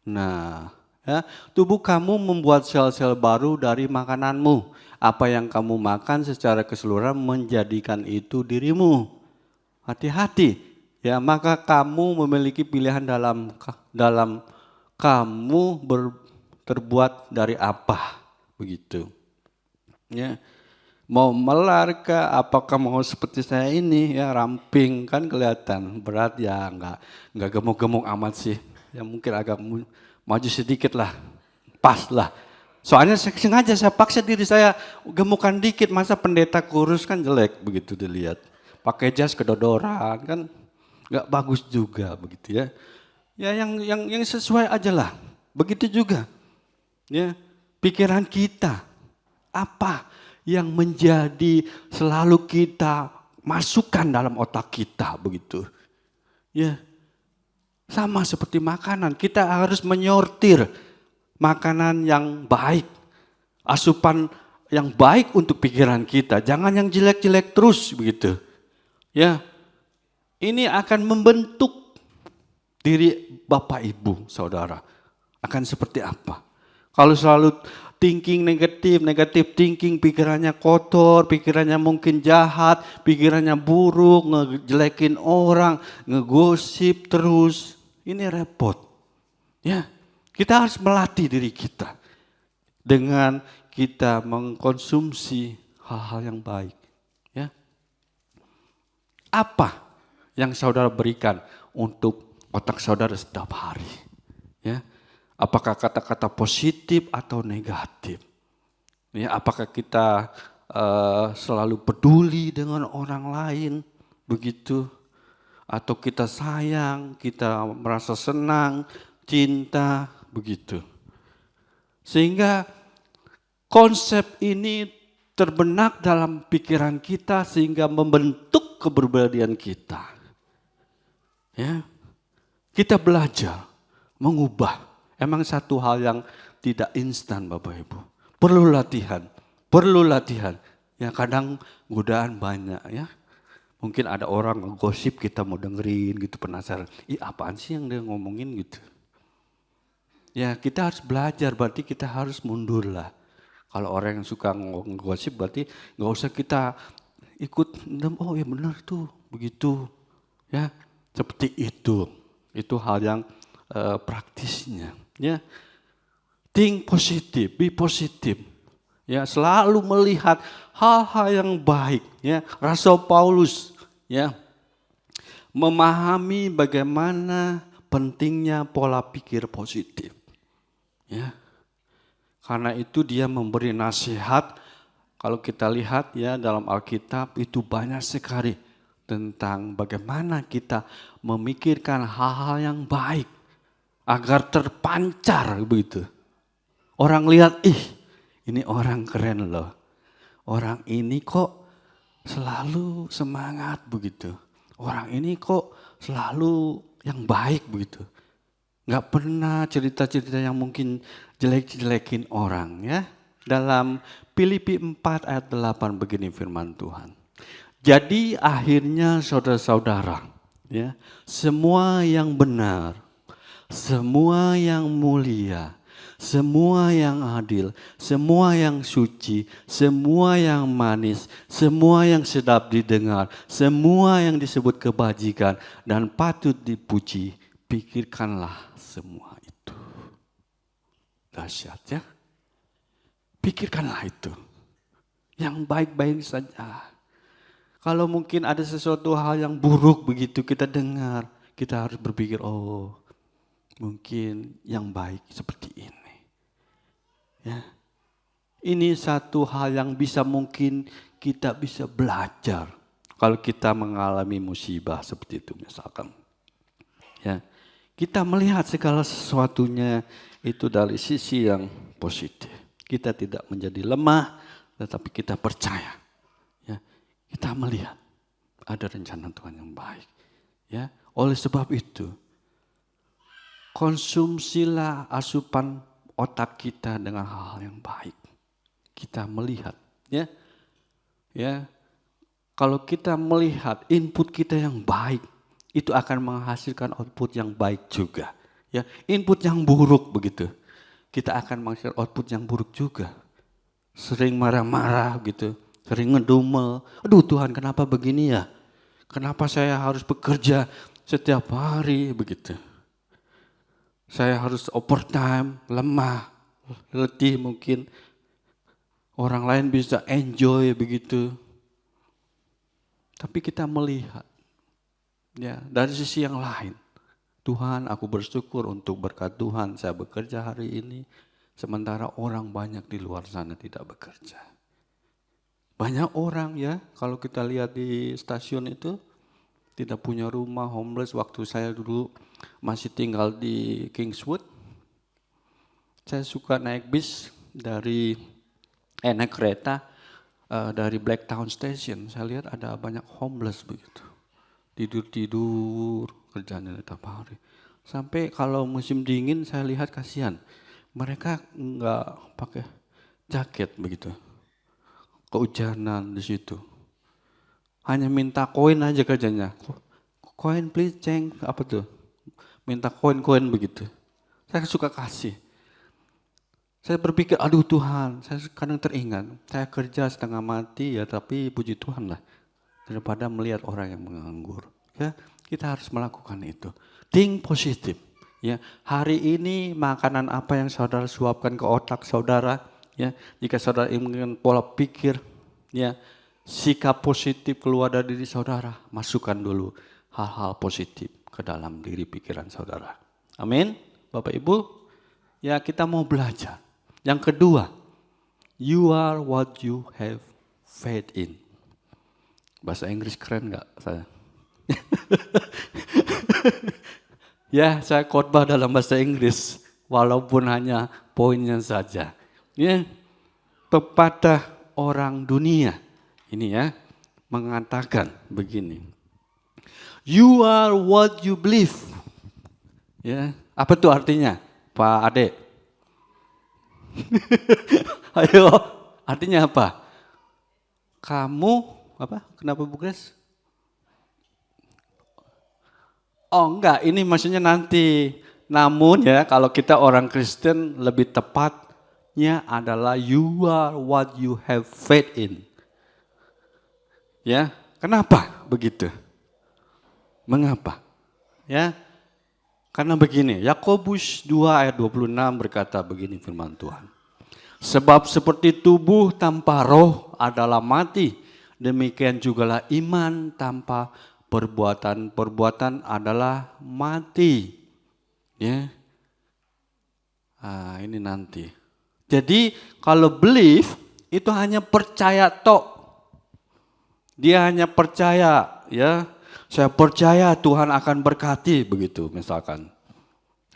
Nah, ya, tubuh kamu membuat sel-sel baru dari makananmu. Apa yang kamu makan secara keseluruhan menjadikan itu dirimu. Hati-hati. Ya, maka kamu memiliki pilihan dalam kamu terbuat dari apa, begitu. Ya, mau melar ke, apakah mau seperti saya ini, ya ramping kan kelihatan, berat ya enggak gemuk-gemuk amat sih, ya mungkin agak maju sedikit lah, pas lah. Soalnya sengaja saya paksa diri saya gemukan dikit, masa pendeta kurus kan jelek begitu dilihat. Pakai jas kedodoran kan nggak bagus juga begitu ya. Ya yang sesuai aja lah. Begitu juga. Ya, pikiran kita apa yang menjadi selalu kita masukkan dalam otak kita begitu. Ya. Sama seperti makanan, kita harus menyortir makanan yang baik, asupan yang baik untuk pikiran kita, jangan yang jelek-jelek terus begitu. Ya, ini akan membentuk diri Bapak Ibu, Saudara. Akan seperti apa? Kalau selalu thinking negatif thinking, pikirannya kotor, pikirannya mungkin jahat, pikirannya buruk, ngejelekin orang, ngegosip terus, ini repot. Ya, kita harus melatih diri kita dengan kita mengkonsumsi hal-hal yang baik. Ya, apa yang saudara berikan untuk otak saudara setiap hari? Ya, apakah kata-kata positif atau negatif? Ya, apakah kita selalu peduli dengan orang lain begitu? Atau kita sayang, kita merasa senang, cinta, begitu. Sehingga konsep ini terbenak dalam pikiran kita sehingga membentuk kepribadian kita. Ya, kita belajar mengubah. Emang satu hal yang tidak instan Bapak Ibu. Perlu latihan. Ya kadang godaan banyak ya. Mungkin ada orang ngegosip kita mau dengerin gitu, penasaran. Ih apaan sih yang dia ngomongin gitu. Ya kita harus belajar, berarti kita harus mundur lah. Kalau orang yang suka ngegosip berarti gak usah kita ikut, oh ya benar tuh, begitu. Ya seperti itu. Itu hal yang praktisnya. Ya, think positive, be positive. Ya, selalu melihat hal-hal yang baik. Ya, Rasul Paulus, ya, memahami bagaimana pentingnya pola pikir positif. Ya, karena itu dia memberi nasihat. Kalau kita lihat ya dalam Alkitab itu banyak sekali tentang bagaimana kita memikirkan hal-hal yang baik agar terpancar begitu. Orang lihat, ini orang keren loh. Orang ini kok selalu semangat begitu. Orang ini kok selalu yang baik begitu. Gak pernah cerita-cerita yang mungkin jelek-jelekin orang ya. Dalam Filipi 4 ayat 8 begini firman Tuhan. Jadi akhirnya saudara-saudara, ya, semua yang benar, semua yang mulia, semua yang adil, semua yang suci, semua yang manis, semua yang sedap didengar, semua yang disebut kebajikan dan patut dipuji, pikirkanlah semua itu. Dahsyat ya. Pikirkanlah itu. Yang baik-baik saja. Kalau mungkin ada sesuatu hal yang buruk begitu kita dengar, kita harus berpikir, oh mungkin yang baik seperti ini. Ya, ini satu hal yang bisa mungkin kita bisa belajar kalau kita mengalami musibah seperti itu misalkan. Ya, kita melihat segala sesuatunya itu dari sisi yang positif. Kita tidak menjadi lemah, tetapi kita percaya. Ya, kita melihat ada rencana Tuhan yang baik. Ya, oleh sebab itu, konsumsilah asupan otak kita dengan hal-hal yang baik. Kita melihat, ya, kalau kita melihat input kita yang baik, itu akan menghasilkan output yang baik juga. Ya, input yang buruk begitu, kita akan menghasilkan output yang buruk juga. Sering marah-marah gitu, sering ngedumel. Aduh Tuhan, kenapa begini ya? Kenapa saya harus bekerja setiap hari begitu? Saya harus overtime, lemah, letih mungkin. Orang lain bisa enjoy begitu. Tapi kita melihat ya dari sisi yang lain. Tuhan, aku bersyukur untuk berkat Tuhan saya bekerja hari ini. Sementara orang banyak di luar sana tidak bekerja. Banyak orang ya, kalau kita lihat di stasiun itu, tidak punya rumah, homeless. Waktu saya dulu masih tinggal di Kingswood, saya suka naik bis naik kereta dari Blacktown Station. Saya lihat ada banyak homeless begitu. Tidur-tidur, kerjanya tiap hari. Sampai kalau musim dingin saya lihat kasihan. Mereka enggak pakai jaket begitu. Kehujanan di situ. Hanya minta koin aja kerjanya. Koin please, ceng. Apa tuh? Minta koin-koin begitu. Saya suka kasih. Saya berpikir, aduh Tuhan, saya kadang teringat. Saya kerja setengah mati ya, tapi puji Tuhan lah. Daripada melihat orang yang menganggur. Ya, kita harus melakukan itu. Think positif. Ya, hari ini makanan apa yang saudara suapkan ke otak saudara? Ya, jika saudara ingin pola pikir, ya, sikap positif keluar dari diri saudara, masukkan dulu hal-hal positif ke dalam diri pikiran saudara. Amin, Bapak Ibu. Ya, kita mau belajar. Yang kedua, you are what you have faith in. Bahasa Inggris keren nggak saya? Ya, saya khotbah dalam bahasa Inggris, walaupun hanya poinnya saja. Ya, pepatah orang dunia ini ya mengatakan begini. You are what you believe. Ya, apa tuh artinya, Pak Ade? Ayo, artinya apa? Kamu apa? Kenapa Bu Grace? Oh enggak, ini maksudnya nanti. Namun ya kalau kita orang Kristen lebih tepatnya adalah you are what you have faith in. Ya, kenapa begitu? Mengapa? Ya, karena begini, Yakobus 2 ayat 26 berkata begini firman Tuhan. Sebab seperti tubuh tanpa roh adalah mati, demikian jugalah iman tanpa perbuatan adalah mati. Ya. Ini nanti. Jadi kalau believe itu hanya percaya tok. Dia hanya percaya, ya. Saya percaya Tuhan akan berkati begitu misalkan.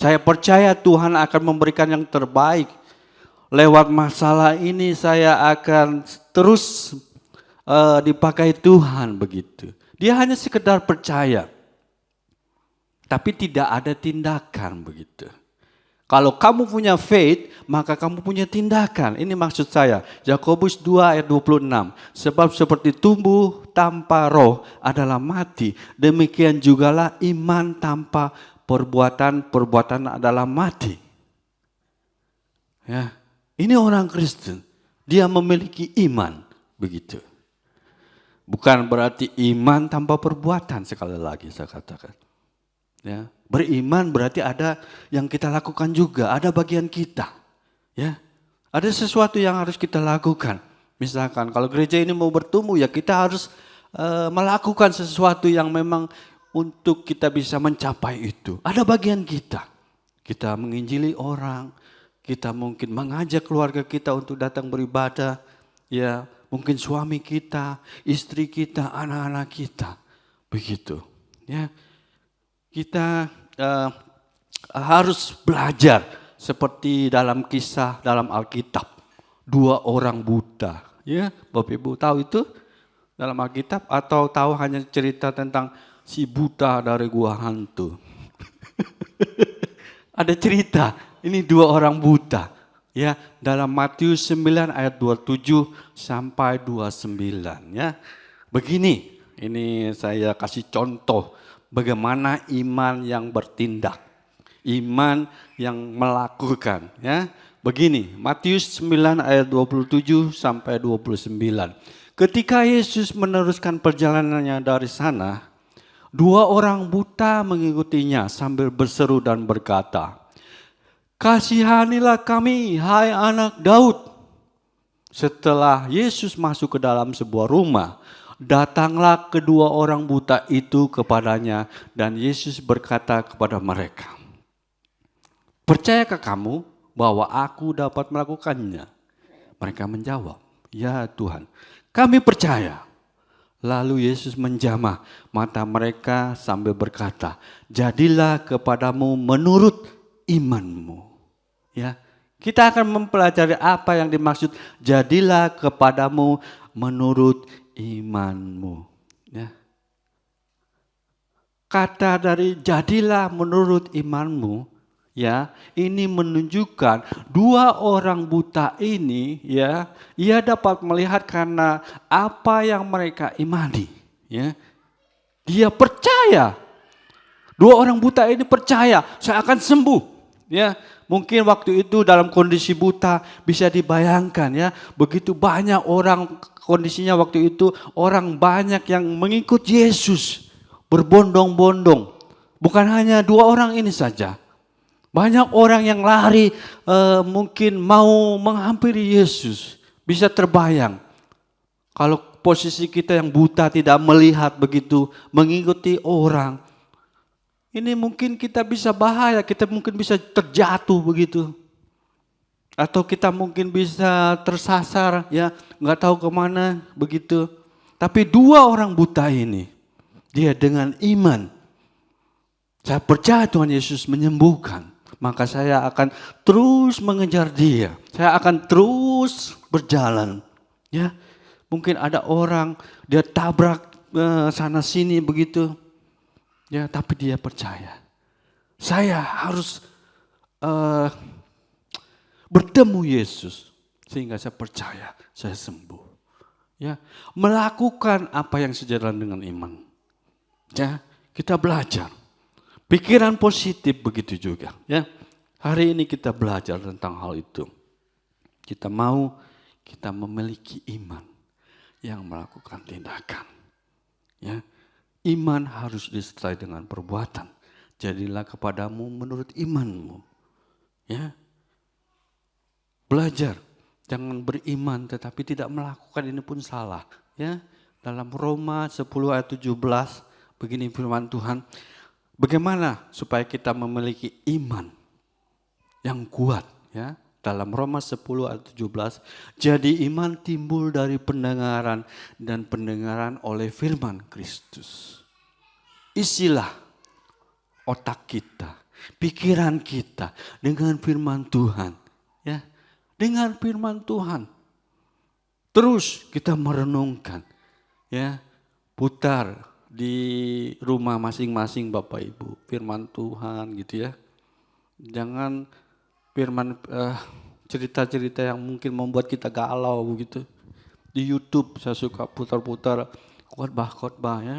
Saya percaya Tuhan akan memberikan yang terbaik. Lewat masalah ini saya akan terus dipakai Tuhan begitu. Dia hanya sekedar percaya. Tapi tidak ada tindakan begitu. Kalau kamu punya faith, maka kamu punya tindakan. Ini maksud saya. Yakobus 2 ayat 26. Sebab seperti tumbuh tanpa roh adalah mati. Demikian jugalah iman tanpa perbuatan adalah mati. Ya, ini orang Kristen. Dia memiliki iman begitu. Bukan berarti iman tanpa perbuatan, sekali lagi saya katakan. Ya, beriman berarti ada yang kita lakukan juga, ada bagian kita. Ya, ada sesuatu yang harus kita lakukan. Misalkan kalau gereja ini mau bertumbuh ya kita harus melakukan sesuatu yang memang untuk kita bisa mencapai itu. Ada bagian kita. Kita menginjili orang, kita mungkin mengajak keluarga kita untuk datang beribadah, ya. Mungkin suami kita, istri kita, anak-anak kita. Begitu. Ya. Kita harus belajar seperti dalam kisah dalam Alkitab. 2 orang buta. Ya, Bapak Ibu tahu itu dalam Alkitab atau tahu hanya cerita tentang si buta dari gua hantu? Ada cerita, ini 2 orang buta. Ya, dalam Matius 9 ayat 27 sampai 29 ya. Begini, ini saya kasih contoh bagaimana iman yang bertindak. Iman yang melakukan ya. Begini, Matius 9 ayat 27 sampai 29. Ketika Yesus meneruskan perjalanannya dari sana, 2 orang buta mengikutinya sambil berseru dan berkata, "Kasihanilah kami, hai anak Daud." Setelah Yesus masuk ke dalam sebuah rumah, Datanglah kedua orang buta itu kepadanya dan Yesus berkata kepada mereka, percayakah kamu bahwa aku dapat melakukannya? Mereka menjawab, ya Tuhan, kami percaya. Lalu Yesus menjamah mata mereka sambil berkata, jadilah kepadamu menurut imanmu. Ya, kita akan mempelajari apa yang dimaksud jadilah kepadamu menurut imanmu. Ya. Kata dari jadilah menurut imanmu, ya, ini menunjukkan dua orang buta ini, ya, ia dapat melihat karena apa yang mereka imani, ya. Dia percaya. Dua orang buta ini percaya, saya akan sembuh, ya. Mungkin waktu itu dalam kondisi buta bisa dibayangkan, ya, begitu banyak orang kondisinya waktu itu, orang banyak yang mengikut Yesus berbondong-bondong. Bukan hanya dua orang ini saja. Banyak orang yang lari mungkin mau menghampiri Yesus. Bisa terbayang kalau posisi kita yang buta tidak melihat begitu, mengikuti orang. Ini mungkin kita bisa bahaya, kita mungkin bisa terjatuh begitu. Atau kita mungkin bisa tersasar, ya, nggak tahu kemana begitu. Tapi dua orang buta ini, dia dengan iman, saya percaya Tuhan Yesus menyembuhkan. Maka saya akan terus mengejar dia. Saya akan terus berjalan. Ya, mungkin ada orang dia tabrak sana sini begitu. Ya, tapi dia percaya. Saya harus bertemu Yesus sehingga saya percaya saya sembuh. Ya, melakukan apa yang sejalan dengan iman. Ya, kita belajar. Pikiran positif begitu juga, ya. Hari ini kita belajar tentang hal itu. Kita memiliki iman yang melakukan tindakan. Ya. Iman harus disertai dengan perbuatan. Jadilah kepadamu menurut imanmu. Ya. Belajar, jangan beriman tetapi tidak melakukan, ini pun salah. Ya. Dalam Roma 10 ayat 17 begini firman Tuhan. Bagaimana supaya kita memiliki iman yang kuat, ya? Dalam Roma 10 ayat 17, jadi iman timbul dari pendengaran dan pendengaran oleh firman Kristus. Isilah otak kita, pikiran kita dengan firman Tuhan, ya. Dengan firman Tuhan. Terus kita merenungkan, ya. Putar di rumah masing-masing Bapak Ibu, firman Tuhan gitu ya. Jangan firman cerita-cerita yang mungkin membuat kita galau begitu. Di YouTube saya suka putar-putar khotbah-khotbah, ya.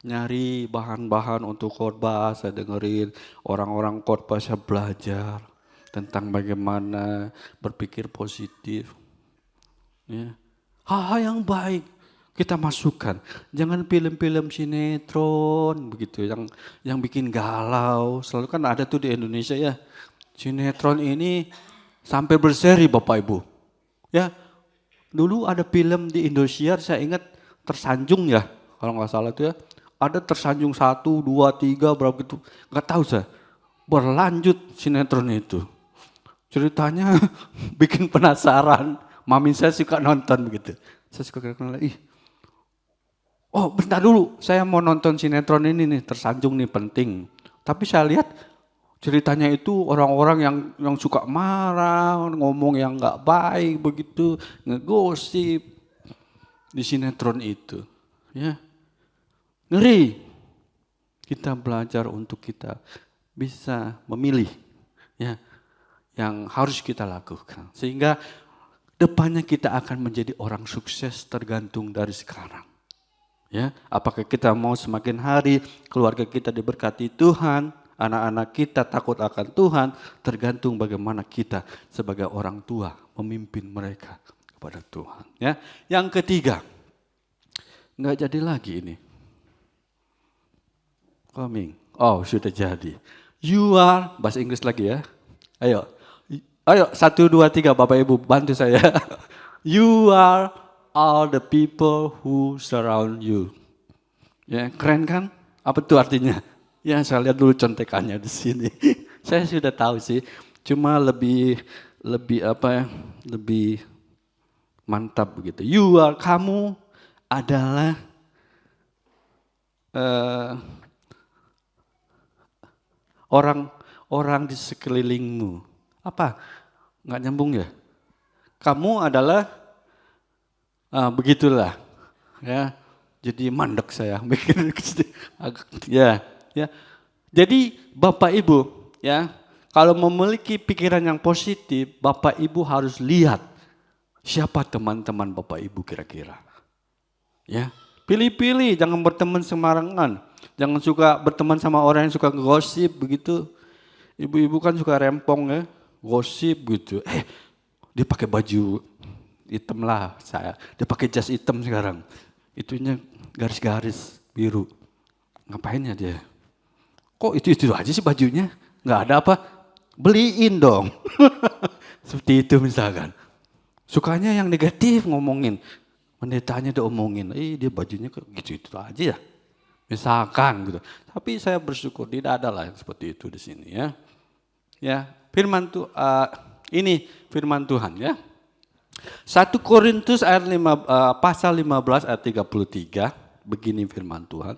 Nyari bahan-bahan untuk khotbah, saya dengerin orang-orang khotbah, saya belajar tentang bagaimana berpikir positif. Ya. Hal-hal yang baik kita masukkan, jangan film-film sinetron begitu yang bikin galau. Selalu kan ada tuh di Indonesia, ya, sinetron ini sampai berseri Bapak Ibu. Ya, dulu ada film di Indosiar, saya ingat Tersanjung, ya, kalau nggak salah itu, ya, ada Tersanjung 1, 2, 3 berapa gitu, nggak tahu saya. Berlanjut sinetron itu, ceritanya bikin penasaran. Mami saya suka nonton begitu, saya suka kenal, oh bentar dulu, saya mau nonton sinetron ini nih, Tersanjung nih penting. Tapi saya lihat ceritanya itu orang-orang yang suka marah, ngomong yang nggak baik begitu, ngegosip di sinetron itu. Ya, ngeri. Kita belajar untuk kita bisa memilih, ya, yang harus kita lakukan. Sehingga depannya kita akan menjadi orang sukses tergantung dari sekarang. Ya, apakah kita mau semakin hari keluarga kita diberkati Tuhan, anak-anak kita takut akan Tuhan, tergantung bagaimana kita sebagai orang tua memimpin mereka kepada Tuhan. Ya, yang ketiga, nggak jadi lagi ini. Coming, oh sudah jadi. You are, bahasa Inggris lagi ya. Ayo, 1, 2, 3 Bapak Ibu bantu saya. You are all the people who surround you. Ya, keren kan? Apa tuh artinya? Ya, saya lihat dulu contekannya di sini. Saya sudah tahu sih, cuma lebih mantap begitu. Kamu adalah orang-orang di sekelilingmu. Apa? Nggak nyambung ya? Kamu adalah begitulah, ya. Jadi mandek saya bikin ya. Jadi Bapak Ibu, ya, kalau memiliki pikiran yang positif, Bapak Ibu harus lihat siapa teman-teman Bapak Ibu kira-kira. Ya, pilih-pilih, jangan berteman sembarangan. Jangan suka berteman sama orang yang suka gosip begitu. Ibu-ibu kan suka rempong ya, gosip gitu. Dia pakai baju hitam lah saya. Dia pakai jas hitam sekarang. Itunya garis-garis biru. Ngapain ya dia? Kok itu aja sih bajunya? Nggak ada apa? Beliin dong. Seperti itu misalkan. Sukanya yang negatif ngomongin. Pendetanya udah omongin, dia bajunya gitu-gitu aja ya. Misalkan gitu. Tapi saya bersyukur tidak ada lah yang seperti itu di sini ya. Ya, ini firman Tuhan ya. 1 Korintus pasal 15 ayat 33, begini firman Tuhan.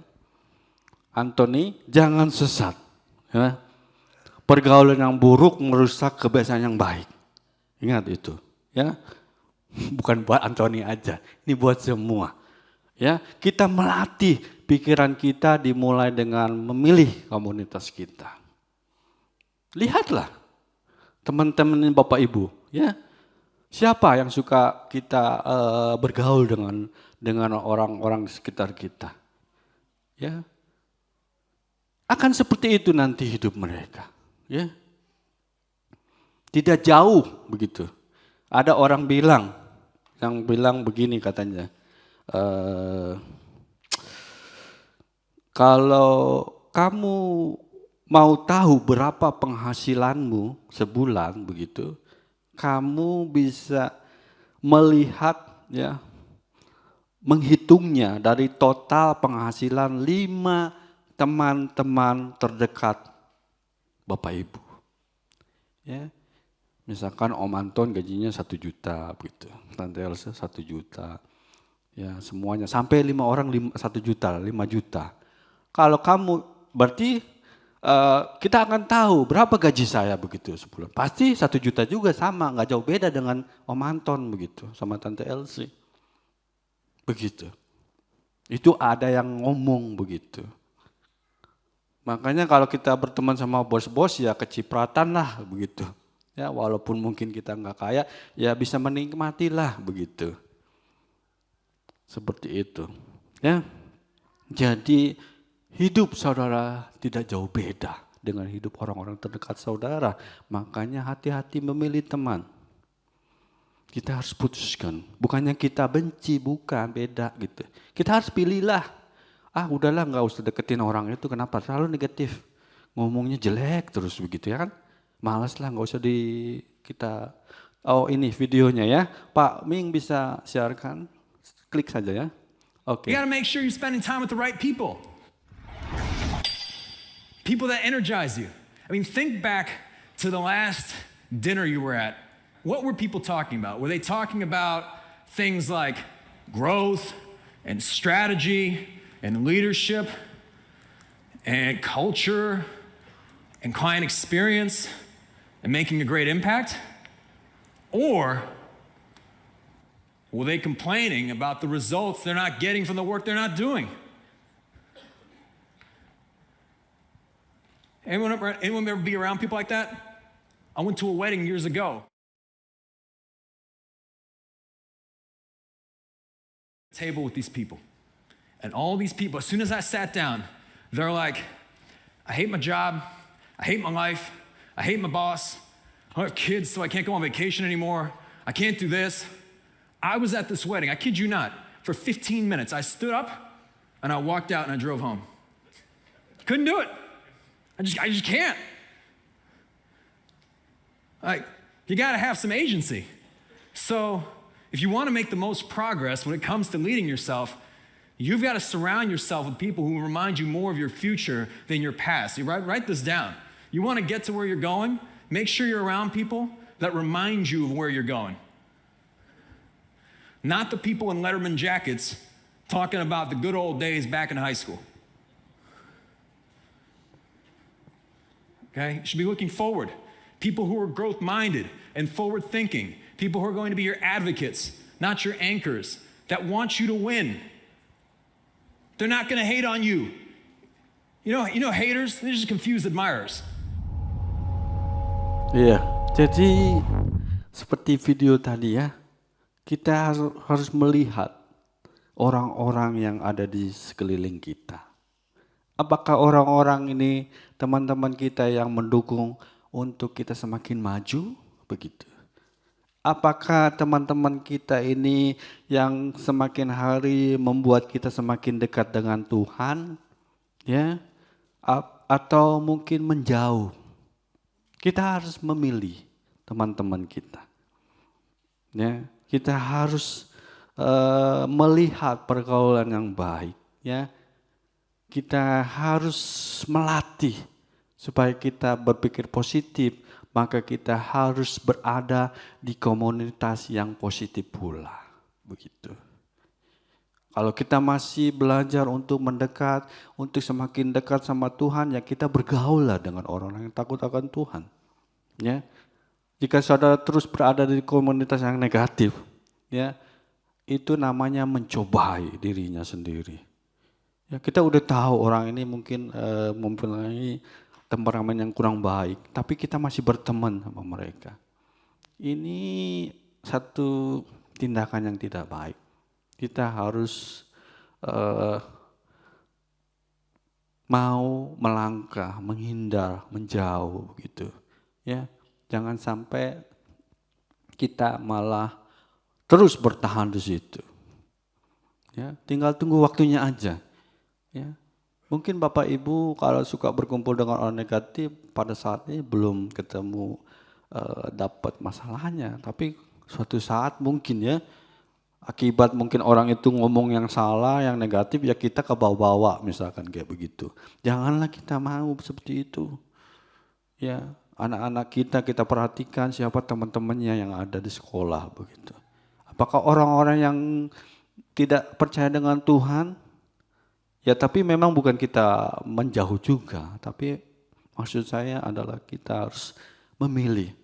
Antoni, jangan sesat. Ya. Pergaulan yang buruk merusak kebiasaan yang baik. Ingat itu. Ya. Bukan buat Antoni aja, ini buat semua. Ya, kita melatih pikiran kita dimulai dengan memilih komunitas kita. Lihatlah teman-teman Bapak Ibu, ya. Siapa yang suka kita bergaul dengan orang-orang di sekitar kita? Ya. Akan seperti itu nanti hidup mereka, ya. Tidak jauh begitu. Ada orang yang bilang begini katanya, kalau kamu mau tahu berapa penghasilanmu sebulan begitu, kamu bisa melihat ya, menghitungnya dari total penghasilan 5 teman-teman terdekat Bapak Ibu. Ya. Misalkan Om Anton gajinya 1 juta begitu, Tante Elsa 1 juta, ya semuanya sampai 5 orang 1 juta, 5 juta. Kalau kamu berarti kita akan tahu berapa gaji saya begitu sebulan. Pasti 1 juta juga sama, nggak jauh beda dengan Om Anton begitu, sama Tante Elsie. Begitu. Itu ada yang ngomong begitu. Makanya kalau kita berteman sama bos-bos ya kecipratan lah begitu. Ya, walaupun mungkin kita nggak kaya, ya bisa menikmatilah begitu. Seperti itu. Ya. Jadi hidup saudara tidak jauh beda dengan hidup orang-orang terdekat saudara. Makanya hati-hati memilih teman. Kita harus putuskan. Bukannya kita benci, bukan, beda gitu. Kita harus pilihlah. Udahlah nggak usah deketin orang itu, kenapa? Selalu negatif. Ngomongnya jelek terus begitu ya kan. Malas lah, nggak usah kita. Ini videonya ya, Pak Ming bisa siarkan, klik saja ya. Oke. You gotta make sure you're spending time with the right people. People that energize you. I mean, think back to the last dinner you were at. What were people talking about? Were they talking about things like growth and strategy and leadership and culture and client experience and making a great impact? Or were they complaining about the results they're not getting from the work they're not doing? Anyone ever be around people like that? I went to a wedding years ago. Table with these people. And all these people, as soon as I sat down, they're like, I hate my job, I hate my life, I hate my boss, I have kids so I can't go on vacation anymore, I can't do this. I was at this wedding, I kid you not, for 15 minutes. I stood up and I walked out and I drove home. Couldn't do it. I just can't. Like, you gotta have some agency. So If you want to make the most progress when it comes to leading yourself, you've got to surround yourself with people who remind you more of your future than your past. You write this down. You want to get to where you're going? Make sure you're around people that remind you of where you're going. Not the people in Letterman jackets talking about the good old days back in high school. Okay? You should be looking forward. People who are growth-minded and forward-thinking. People who are going to be your advocates, not your anchors, that want you to win. They're not going to hate on you. You know haters? They're just confused admirers. Iya, jadi seperti video tadi ya, kita harus melihat orang-orang yang ada di sekeliling kita. Apakah orang-orang ini teman-teman kita yang mendukung untuk kita semakin maju? Begitu. Apakah teman-teman kita ini yang semakin hari membuat kita semakin dekat dengan Tuhan? Ya, atau mungkin menjauh? Kita harus memilih teman-teman kita. Ya, kita harus melihat pergaulan yang baik. Ya, kita harus melatih supaya kita berpikir positif. Maka kita harus berada di komunitas yang positif pula. Begitu. Kalau kita masih belajar untuk mendekat, untuk semakin dekat sama Tuhan, ya kita bergaullah dengan orang yang takut akan Tuhan. Ya. Jika saudara terus berada di komunitas yang negatif, ya, itu namanya mencobai dirinya sendiri. Ya, kita udah tahu orang ini mungkin mempunyai temperamen yang kurang baik, tapi kita masih berteman sama mereka. Ini satu tindakan yang tidak baik. Kita harus mau melangkah, menghindar, menjauh gitu. Ya, jangan sampai kita malah terus bertahan di situ. Ya, tinggal tunggu waktunya aja. Ya. Mungkin Bapak Ibu kalau suka berkumpul dengan orang negatif pada saat ini belum ketemu dapat masalahnya. Tapi suatu saat mungkin ya akibat mungkin orang itu ngomong yang salah, yang negatif ya kita kebawa-bawa misalkan kayak begitu. Janganlah kita mau seperti itu. Ya, anak-anak kita perhatikan siapa teman-temannya yang ada di sekolah begitu. Apakah orang-orang yang tidak percaya dengan Tuhan? Ya tapi memang bukan kita menjauh juga, tapi maksud saya adalah kita harus memilih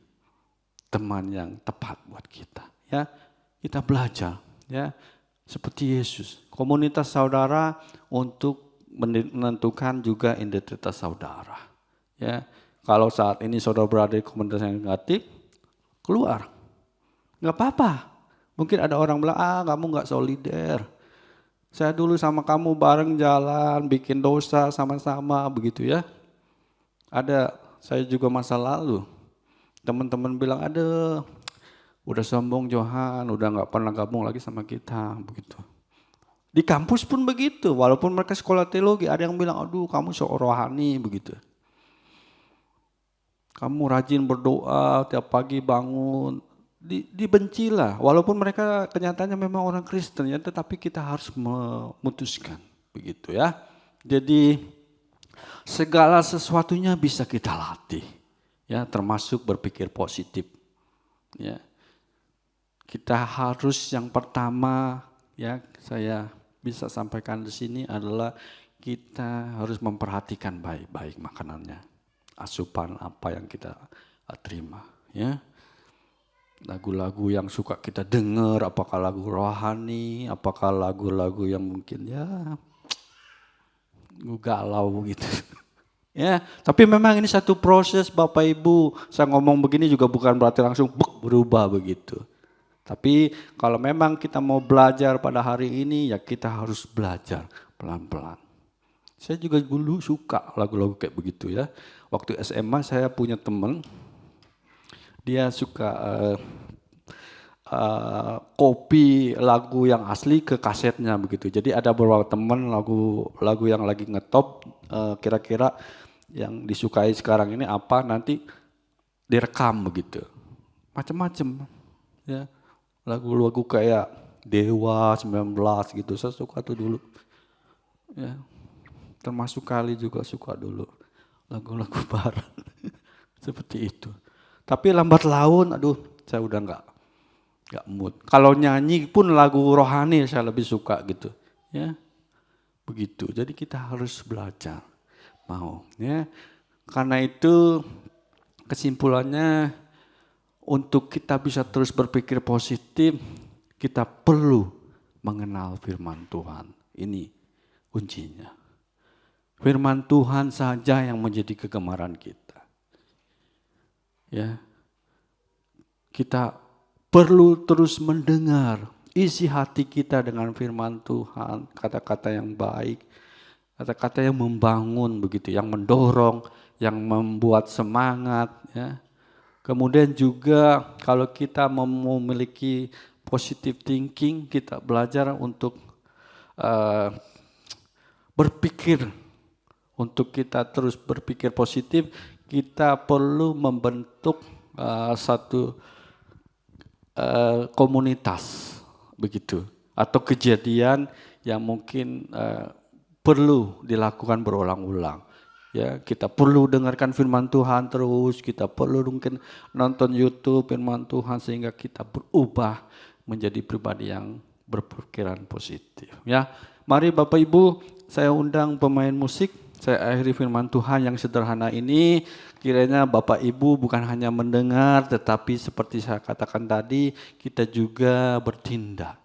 teman yang tepat buat kita. Ya, kita belajar, ya seperti Yesus. Komunitas saudara untuk menentukan juga identitas saudara. Ya, kalau saat ini saudara berada di komunitas yang negatif, keluar, nggak apa-apa. Mungkin ada orang bilang, kamu nggak solider. Saya dulu sama kamu bareng jalan, bikin dosa sama-sama begitu ya. Ada, saya juga masa lalu. Teman-teman bilang, aduh udah sombong Johan, udah gak pernah gabung lagi sama kita begitu. Di kampus pun begitu, walaupun mereka sekolah teologi, ada yang bilang, aduh kamu seorang rohani begitu. Kamu rajin berdoa, tiap pagi bangun. Dibencilah, walaupun mereka kenyataannya memang orang Kristen ya, tetapi kita harus memutuskan begitu ya. Jadi segala sesuatunya bisa kita latih ya, termasuk berpikir positif ya. Kita harus yang pertama ya, saya bisa sampaikan di sini adalah kita harus memperhatikan baik-baik makanannya, asupan apa yang kita terima ya. Lagu-lagu yang suka kita dengar, apakah lagu rohani, apakah lagu-lagu yang mungkin ya galau gitu. Ya, tapi memang ini satu proses Bapak Ibu. Saya ngomong begini juga bukan berarti langsung berubah begitu. Tapi kalau memang kita mau belajar pada hari ini ya kita harus belajar pelan-pelan. Saya juga dulu suka lagu-lagu kayak begitu ya. Waktu SMA saya punya teman, dia suka copy lagu yang asli ke kasetnya begitu. Jadi ada beberapa teman lagu yang lagi ngetop, kira-kira yang disukai sekarang ini apa, nanti direkam begitu. Macam-macam ya. Lagu-lagu kayak Dewa 19 gitu, saya suka tuh dulu. Ya, termasuk Kali juga suka dulu. Lagu-lagu barat, seperti itu. Tapi lambat laun, aduh saya udah nggak mood. Kalau nyanyi pun lagu rohani saya lebih suka gitu. Ya, begitu. Jadi kita harus belajar mau. Ya, karena itu kesimpulannya untuk kita bisa terus berpikir positif, kita perlu mengenal firman Tuhan. Ini kuncinya. Firman Tuhan saja yang menjadi kegemaran kita. Ya, kita perlu terus mendengar, isi hati kita dengan firman Tuhan, kata-kata yang baik, kata-kata yang membangun begitu, yang mendorong, yang membuat semangat. Ya. Kemudian juga kalau kita memiliki positive thinking, kita belajar untuk berpikir, untuk kita terus berpikir positif, kita perlu membentuk satu komunitas begitu, atau kejadian yang mungkin perlu dilakukan berulang-ulang. Ya, kita perlu dengarkan firman Tuhan terus, kita perlu mungkin nonton YouTube firman Tuhan sehingga kita berubah menjadi pribadi yang berpikiran positif. Ya, mari Bapak Ibu, saya undang pemain musik. Saya akhiri firman Tuhan yang sederhana ini, kiranya Bapak Ibu bukan hanya mendengar, tetapi seperti saya katakan tadi, kita juga bertindak.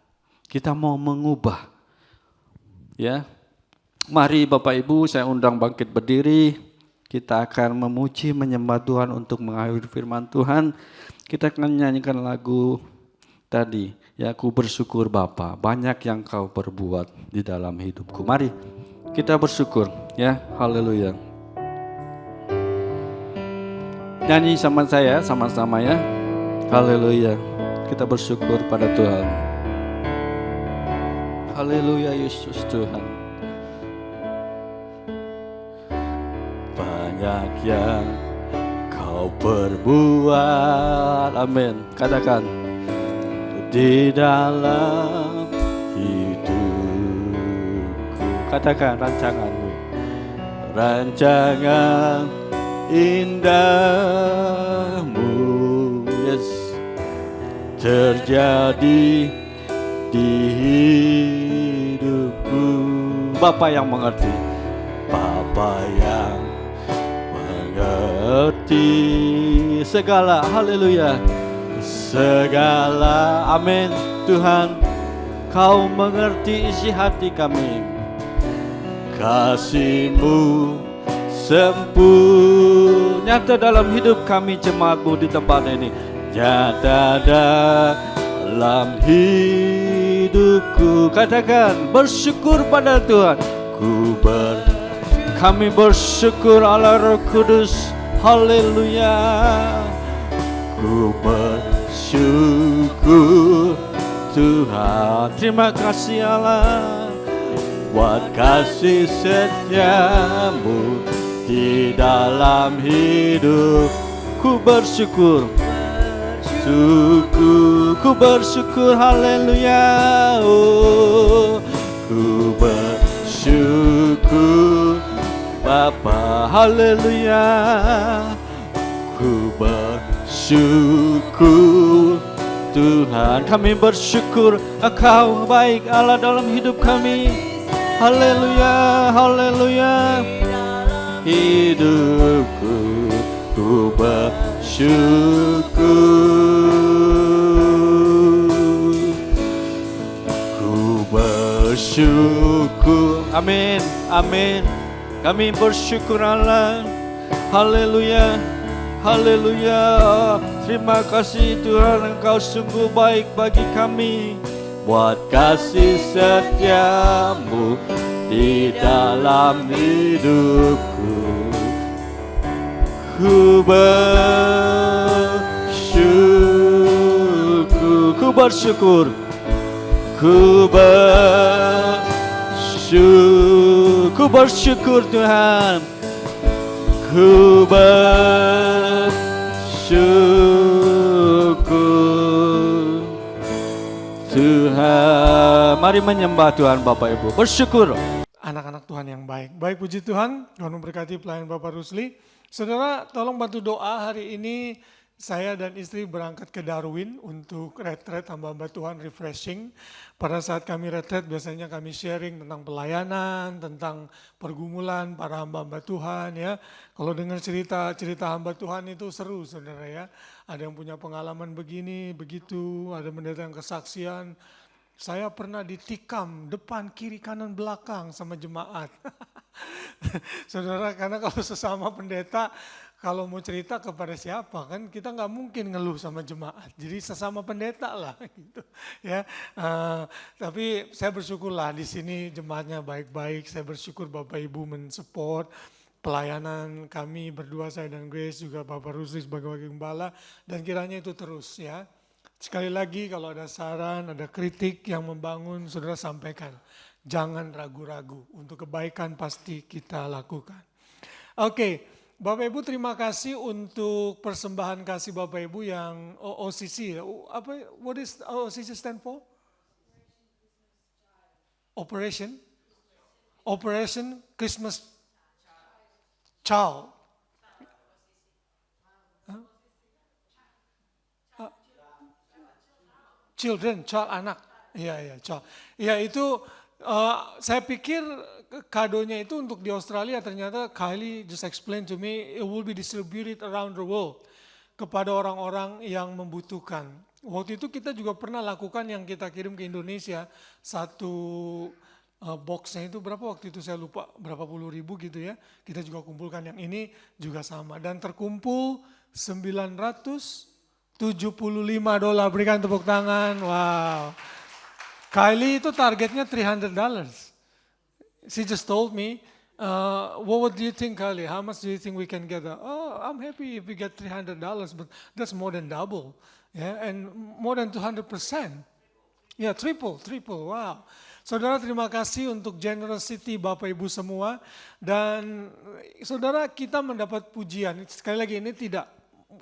Kita mau mengubah. Ya, mari Bapak Ibu, saya undang bangkit berdiri. Kita akan memuji, menyembah Tuhan untuk mengakhiri firman Tuhan. Kita akan nyanyikan lagu tadi, ya, aku bersyukur Bapa, banyak yang kau perbuat di dalam hidupku. Mari kita bersyukur, ya, haleluya. Nyanyi sama saya, sama-sama ya, haleluya. Kita bersyukur pada Tuhan. Haleluya Yesus Tuhan. Banyak yang kau perbuat, amin. Katakan, di dalam katakan rancanganmu, rancangan indahmu, yes, terjadi di hidupku. Bapa yang mengerti, Bapa yang mengerti segala, haleluya, segala, amin. Tuhan, kau mengerti isi hati kami. Kasih-Mu sempurna nyata dalam hidup kami, jemaat-Mu di tempat ini. Nyata dalam hidupku. Katakan, bersyukur pada Tuhan. Kami bersyukur Allah Roh Kudus. Haleluya. Ku bersyukur Tuhan. Terima kasih Allah buat kasih setiamu di dalam hidup. Ku bersyukur, ku bersyukur, haleluya. Oh, ku bersyukur Bapa, haleluya. Ku bersyukur Tuhan, kami bersyukur Engkau baik Allah dalam hidup kami. Haleluya, haleluya. Hidupku ku bersyukur, ku bersyukur. Amin, amin. Kami bersyukur Allah. Haleluya, haleluya. Terima kasih Tuhan, Engkau sungguh baik bagi kami. Buat kasih setiamu di dalam hidupku. Ku bersyukur, ku bersyukur, ku bersyukur, ku bersyukur Tuhan. Ku bersyukur. Mari menyembah Tuhan Bapak Ibu. Bersyukur. Anak-anak Tuhan yang baik. Baik, puji Tuhan. Tuhan memberkati pelayan Bapak Rusli. Saudara, tolong bantu doa hari ini. Saya dan istri berangkat ke Darwin untuk retreat hamba-hamba Tuhan refreshing. Pada saat kami retreat biasanya kami sharing tentang pelayanan, tentang pergumulan para hamba-hamba Tuhan ya. Kalau dengar cerita hamba Tuhan itu seru saudara ya. Ada yang punya pengalaman begini, begitu, ada pendeta yang kesaksian. Saya pernah ditikam depan, kiri, kanan, belakang sama jemaat. Saudara, karena kalau sesama pendeta, kalau mau cerita kepada siapa kan kita nggak mungkin ngeluh sama jemaat. Jadi sesama pendeta lah gitu ya. Tapi saya bersyukurlah di sini jemaatnya baik-baik. Saya bersyukur Bapak Ibu mensupport pelayanan kami berdua, saya dan Grace, juga Bapak Rusli sebagai wakil gembala, dan kiranya itu terus ya. Sekali lagi kalau ada saran, ada kritik yang membangun, saudara sampaikan. Jangan ragu-ragu, untuk kebaikan pasti kita lakukan. Oke. Bapak Ibu terima kasih untuk persembahan kasih Bapak Ibu yang OCC. What is OCC stand for? Operation Christmas Child. Children, child, anak. Iya, child. Ya itu saya pikir kadonya itu untuk di Australia, ternyata Kylie just explained to me it will be distributed around the world kepada orang-orang yang membutuhkan. Waktu itu kita juga pernah lakukan yang kita kirim ke Indonesia, satu boxnya itu berapa waktu itu saya lupa, berapa puluh ribu gitu ya. Kita juga kumpulkan yang ini juga sama dan terkumpul $975. Berikan tepuk tangan. Wow. Kylie itu targetnya $300. She just told me, what do you think, Kylie? How much do you think we can get? Oh, I'm happy if we get $300, but that's more than double, yeah, and more than 200%. Yeah, triple, wow. Saudara, terima kasih untuk generosity Bapak Ibu semua, dan saudara kita mendapat pujian. Sekali lagi ini tidak,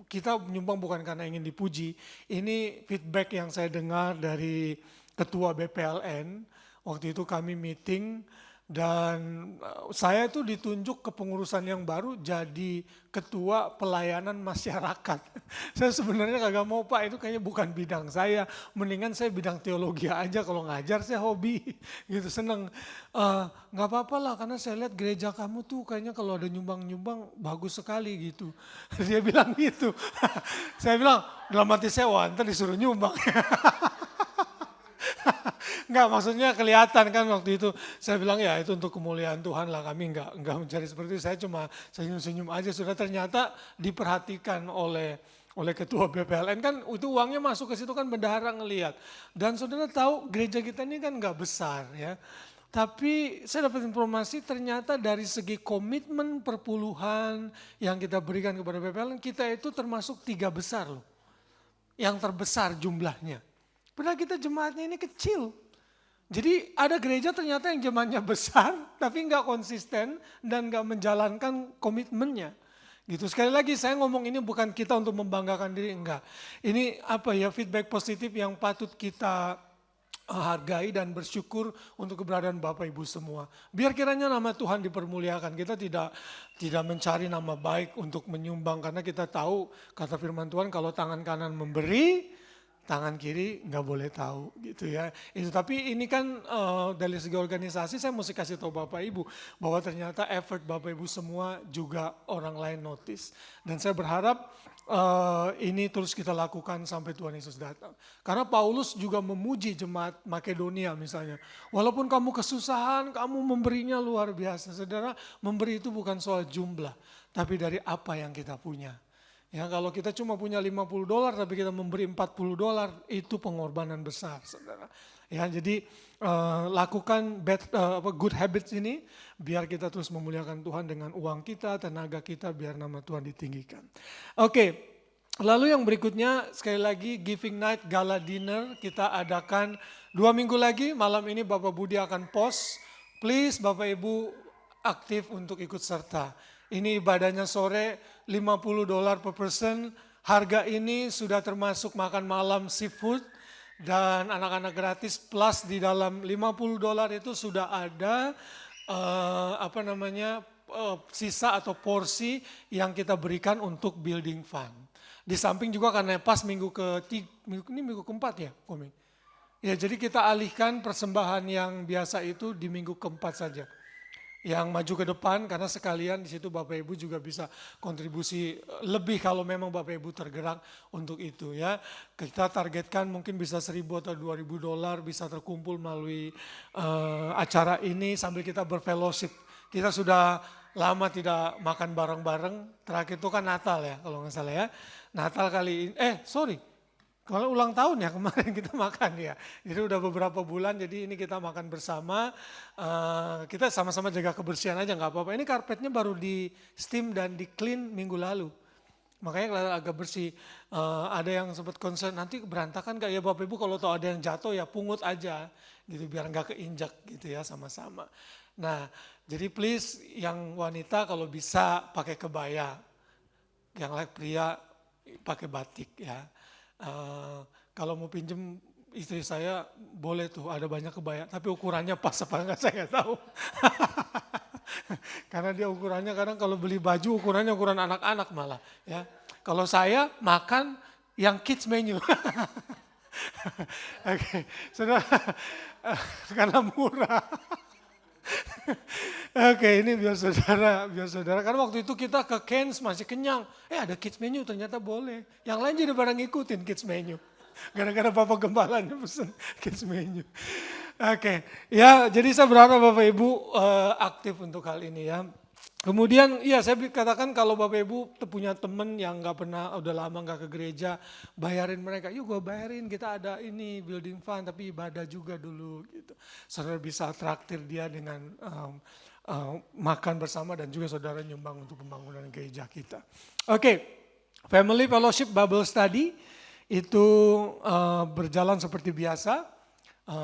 kita menyumbang bukan karena ingin dipuji, ini feedback yang saya dengar dari Ketua BPLN, waktu itu kami meeting dan saya itu ditunjuk ke pengurusan yang baru jadi Ketua Pelayanan Masyarakat. Saya sebenarnya kagak mau Pak, itu kayaknya bukan bidang saya, mendingan saya bidang teologi aja, kalau ngajar saya hobi gitu, seneng. Gak apa-apa lah karena saya lihat gereja kamu tuh kayaknya kalau ada nyumbang-nyumbang bagus sekali gitu. Dia bilang gitu. Saya bilang dalam hati saya, wah ntar disuruh nyumbang. Enggak, maksudnya kelihatan kan waktu itu saya bilang ya itu untuk kemuliaan Tuhan lah, kami enggak mencari seperti itu, saya cuma senyum-senyum aja. Sudah ternyata diperhatikan oleh Ketua BPLN kan, itu uangnya masuk ke situ kan, bendahara ngelihat. Dan saudara tahu gereja kita ini kan enggak besar ya. Tapi saya dapat informasi ternyata dari segi komitmen perpuluhan yang kita berikan kepada BPLN, kita itu termasuk 3 besar loh. Yang terbesar jumlahnya. Padahal kita jemaatnya ini kecil. Jadi ada gereja ternyata yang jemaatnya besar tapi nggak konsisten dan nggak menjalankan komitmennya. Gitu. Sekali lagi saya ngomong ini bukan kita untuk membanggakan diri, enggak. Ini feedback positif yang patut kita hargai dan bersyukur untuk keberadaan Bapak Ibu semua. Biar kiranya nama Tuhan dipermuliakan. Kita tidak mencari nama baik untuk menyumbang, karena kita tahu kata firman Tuhan kalau tangan kanan memberi, tangan kiri nggak boleh tahu gitu ya. Itu tapi ini kan dari segi organisasi saya mesti kasih tahu Bapak Ibu bahwa ternyata effort Bapak Ibu semua juga orang lain notice. Dan saya berharap ini terus kita lakukan sampai Tuhan Yesus datang. Karena Paulus juga memuji jemaat Makedonia misalnya. Walaupun kamu kesusahan, kamu memberinya luar biasa. Saudara, memberi itu bukan soal jumlah, tapi dari apa yang kita punya. Ya, kalau kita cuma punya $50 tapi kita memberi $40, itu pengorbanan besar, saudara. Ya, jadi lakukan good habits ini biar kita terus memuliakan Tuhan dengan uang kita, tenaga kita, biar nama Tuhan ditinggikan. Oke, lalu yang berikutnya sekali lagi Giving Night Gala Dinner kita adakan 2 minggu lagi. Malam ini Bapak Budi akan post. Please Bapak Ibu aktif untuk ikut serta. Ini ibadahnya sore, $50 per person. Harga ini sudah termasuk makan malam seafood Dan anak-anak gratis plus di dalam $50 itu sudah ada sisa atau porsi yang kita berikan untuk building fund. Di samping juga karena pas minggu keempat ya, Komi. Ya, jadi kita alihkan persembahan yang biasa itu di minggu keempat saja. Yang maju ke depan karena sekalian di situ Bapak Ibu juga bisa kontribusi lebih kalau memang Bapak Ibu tergerak untuk itu ya. Kita targetkan mungkin bisa $1,000 atau $2,000 bisa terkumpul melalui acara ini sambil kita berfellowship. Kita sudah lama tidak makan bareng-bareng, terakhir itu kan Natal ya kalau nggak salah ya. Natal kali ini, kalau ulang tahun ya kemarin kita makan ya. Jadi udah beberapa bulan jadi ini kita makan bersama. Kita sama-sama jaga kebersihan aja nggak apa-apa. Ini karpetnya baru di steam dan di clean minggu lalu. Makanya kelihatan agak bersih. Ada yang sempat concern nanti berantakan gak ya Bapak Ibu kalau tahu ada yang jatuh ya pungut aja. Gitu biar nggak keinjak gitu ya sama-sama. Nah jadi please yang wanita kalau bisa pakai kebaya. Yang lain pria pakai batik ya. Kalau mau pinjem istri saya boleh tuh ada banyak kebaya tapi ukurannya pas apa enggak saya nggak tahu. Karena dia ukurannya kadang kalau beli baju ukurannya ukuran anak-anak malah ya. Kalau saya makan yang kids menu. Oke, saudara karena murah. Oke, ini biar saudara. Karena waktu itu kita ke Cairns masih kenyang. Ada kids menu ternyata boleh. Yang lain jadi barang ngikutin kids menu. Gara-gara Bapak Gembalanya pesen kids menu. Oke, ya jadi saya berharap Bapak Ibu aktif untuk hal ini ya. Kemudian saya katakan kalau Bapak Ibu punya teman yang udah lama nggak ke gereja, bayarin mereka. Yuk gue bayarin, kita ada ini building fund tapi ibadah juga dulu gitu. Saudara bisa traktir dia dengan makan bersama dan juga saudara nyumbang untuk pembangunan gereja kita. Oke, Family Fellowship Bible Study itu berjalan seperti biasa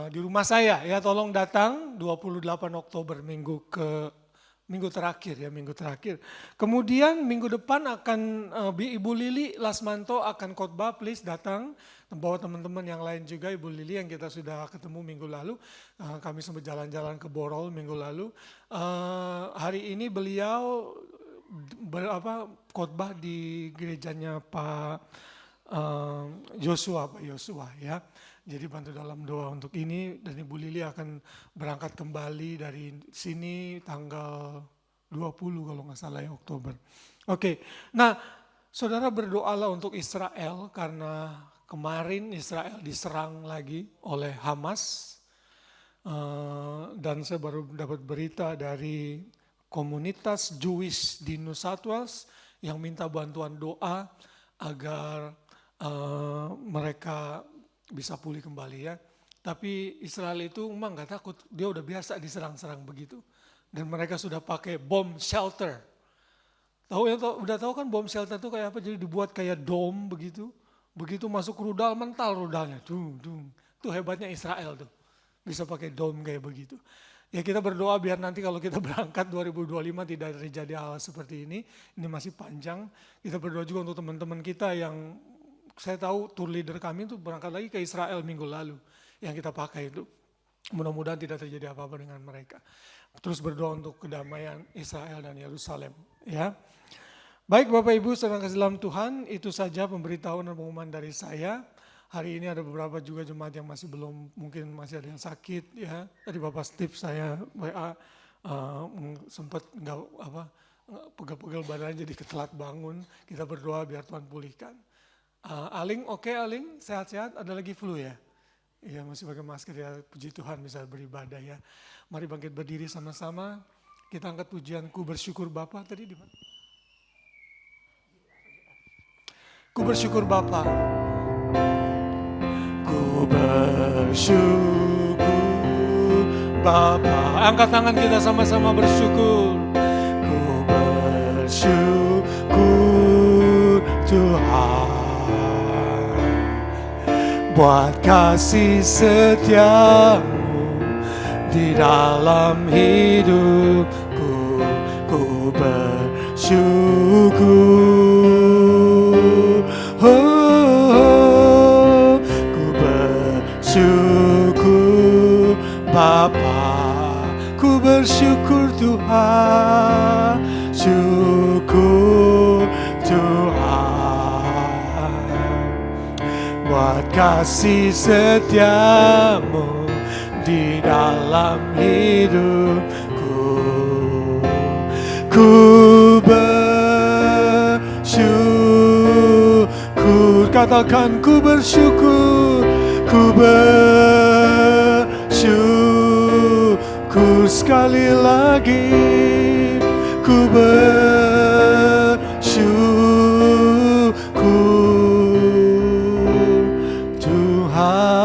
di rumah saya ya. Tolong datang 28 Oktober minggu terakhir. Kemudian minggu depan akan Ibu Lili Lasmanto akan khotbah, please datang. Bawa teman-teman yang lain juga, Ibu Lili yang kita sudah ketemu minggu lalu. Kami sempat jalan-jalan ke Borol minggu lalu. Hari ini beliau khotbah di gerejanya Pak Yosua ya. Jadi bantu dalam doa untuk ini dan Ibu Lili akan berangkat kembali dari sini tanggal 20 kalau nggak salah ya Oktober. Oke, nah saudara berdoalah untuk Israel karena kemarin Israel diserang lagi oleh Hamas dan saya baru dapat berita dari komunitas Jewish di New South Wales yang minta bantuan doa agar mereka bisa pulih kembali ya. Tapi Israel itu memang gak takut, dia udah biasa diserang-serang begitu. Dan mereka sudah pakai bomb shelter. Udah tahu kan bomb shelter itu kayak apa? Jadi dibuat kayak dome begitu. Begitu masuk rudal, mental rudalnya. Itu hebatnya Israel tuh. Bisa pakai dome kayak begitu. Ya kita berdoa biar nanti kalau kita berangkat 2025 tidak terjadi hal seperti ini. Ini masih panjang. Kita berdoa juga untuk teman-teman kita yang saya tahu tour leader kami itu berangkat lagi ke Israel minggu lalu yang kita pakai itu. Mudah-mudahan tidak terjadi apa-apa dengan mereka. Terus berdoa untuk kedamaian Israel dan Yerusalem. Ya, baik Bapak Ibu saudara kasih dalam Tuhan, itu saja pemberitahuan dan pengumuman dari saya. Hari ini ada beberapa juga jemaat yang masih belum, mungkin masih ada yang sakit ya. Tadi Bapak Steve saya WA sempat pegel-pegel badannya jadi ketelat bangun. Kita berdoa biar Tuhan pulihkan. Aling, oke Aling, sehat-sehat, ada lagi flu ya? Iya masih pakai masker ya, puji Tuhan bisa beribadah ya. Mari bangkit berdiri sama-sama, kita angkat pujian Ku Bersyukur Bapa tadi di mana? Ku bersyukur Bapa. Ku bersyukur Bapa. Angkat tangan kita sama-sama bersyukur. Ku bersyukur Tuhan buat kasih setiamu di dalam hidupku. Ku bersyukur, ku bersyukur kasih setiamu di dalam hidupku. Ku bersyukur, katakan ku bersyukur, ku bersyukur sekali lagi, ku bersyukur Tuhan.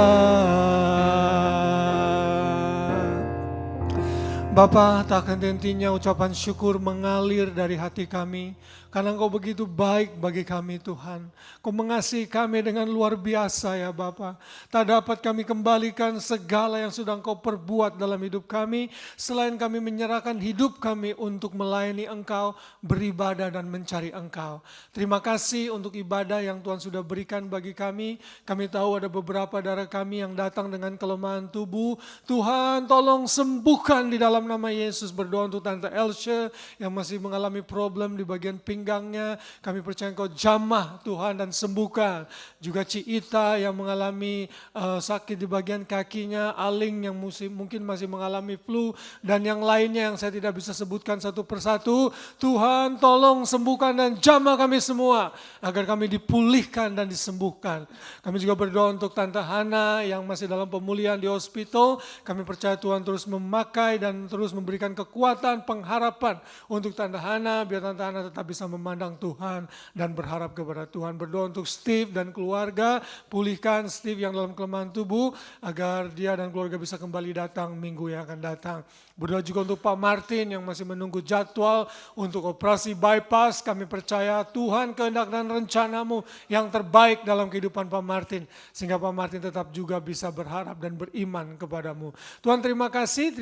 Bapa, tak henti-hentinya ucapan syukur mengalir dari hati kami, karena Engkau begitu baik bagi kami Tuhan. Kau mengasihi kami dengan luar biasa ya Bapa. Tak dapat kami kembalikan segala yang sudah Engkau perbuat dalam hidup kami, selain kami menyerahkan hidup kami untuk melayani Engkau, beribadah dan mencari Engkau. Terima kasih untuk ibadah yang Tuhan sudah berikan bagi kami. Kami tahu ada beberapa darah kami yang datang dengan kelemahan tubuh. Tuhan tolong sembuhkan di dalam nama Yesus. Berdoa untuk Tante Elsha yang masih mengalami problem di bagian pinggangnya. Kami percaya Engkau jamah Tuhan dan sembuhkan. Juga Ciita yang mengalami sakit di bagian kakinya, Aling yang mungkin masih mengalami flu, dan yang lainnya yang saya tidak bisa sebutkan satu persatu. Tuhan tolong sembuhkan dan jamah kami semua agar kami dipulihkan dan disembuhkan. Kami juga berdoa untuk Tante Hana yang masih dalam pemulihan di hospital. Kami percaya Tuhan terus memakai dan terus memberikan kekuatan, pengharapan untuk Tante Hana, biar Tante Hana tetap bisa memandang Tuhan dan berharap kepada Tuhan. Berdoa untuk Steve dan keluarga, pulihkan Steve yang dalam kelemahan tubuh agar dia dan keluarga bisa kembali datang minggu yang akan datang. Berdoa juga untuk Pak Martin yang masih menunggu jadwal untuk operasi bypass. Kami percaya Tuhan kehendak dan rencanamu yang terbaik dalam kehidupan Pak Martin, sehingga Pak Martin tetap juga bisa berharap dan beriman kepadamu. Tuhan terima kasih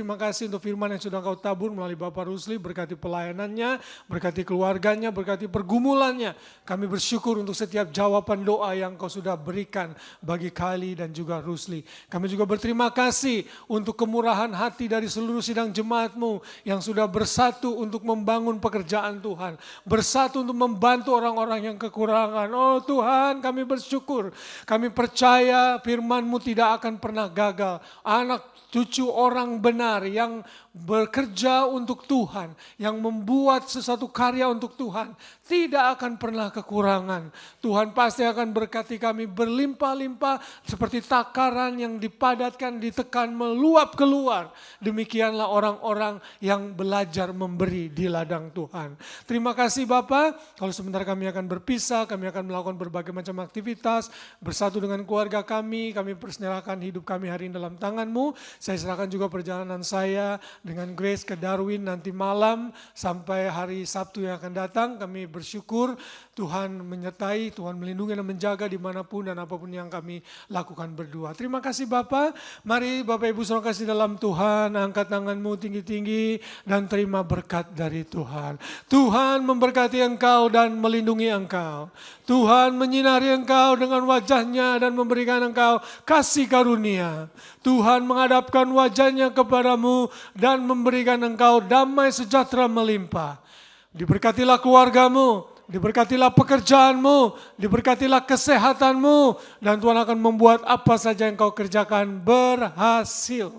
untuk firman yang sudah Kau tabur melalui Bapak Rusli. Berkati pelayanannya, berkati keluarganya, berkati pergumulannya. Kami bersyukur untuk setiap jawaban doa yang Kau sudah berikan bagi Kylie dan juga Rusli. Kami juga berterima kasih untuk kemurahan hati dari seluruh sidang jemaat-Mu yang sudah bersatu untuk membangun pekerjaan Tuhan. Bersatu untuk membantu orang-orang yang kekurangan. Oh Tuhan, kami bersyukur. Kami percaya firman-Mu tidak akan pernah gagal. Anak cucu orang benar yang bekerja untuk Tuhan, yang membuat sesuatu karya untuk Tuhan, tidak akan pernah kekurangan. Tuhan pasti akan berkati kami berlimpah-limpah seperti takaran yang dipadatkan, ditekan, meluap keluar. Demikianlah orang-orang yang belajar memberi di ladang Tuhan. Terima kasih Bapak. Kalau sebentar kami akan berpisah, kami akan melakukan berbagai macam aktivitas, bersatu dengan keluarga kami perserahkan hidup kami hari ini dalam tangan-Mu. Saya serahkan juga perjalanan saya dengan Grace ke Darwin nanti malam sampai hari Sabtu yang akan datang. Kami bersyukur Tuhan menyertai, Tuhan melindungi dan menjaga dimanapun dan apapun yang kami lakukan berdua. Terima kasih Bapak. Mari Bapak Ibu saudara kasih dalam Tuhan, angkat tanganmu tinggi-tinggi dan terima berkat dari Tuhan. Tuhan memberkati engkau dan melindungi engkau. Tuhan menyinari engkau dengan wajahnya dan memberikan engkau kasih karunia. Tuhan menghadapkan wajahnya kepadamu dan memberikan engkau damai sejahtera melimpah. Diberkatilah keluargamu, diberkatilah pekerjaanmu, diberkatilah kesehatanmu, dan Tuhan akan membuat apa saja yang kau kerjakan berhasil.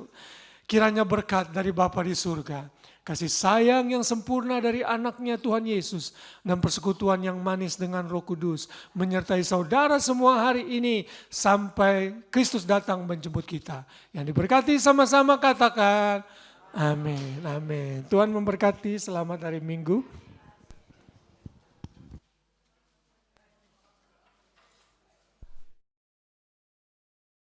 Kiranya berkat dari Bapa di surga, kasih sayang yang sempurna dari anaknya Tuhan Yesus, dan persekutuan yang manis dengan Roh Kudus menyertai saudara semua hari ini sampai Kristus datang menjemput kita. Yang diberkati sama-sama katakan amin, amin. Tuhan memberkati, selamat hari Minggu.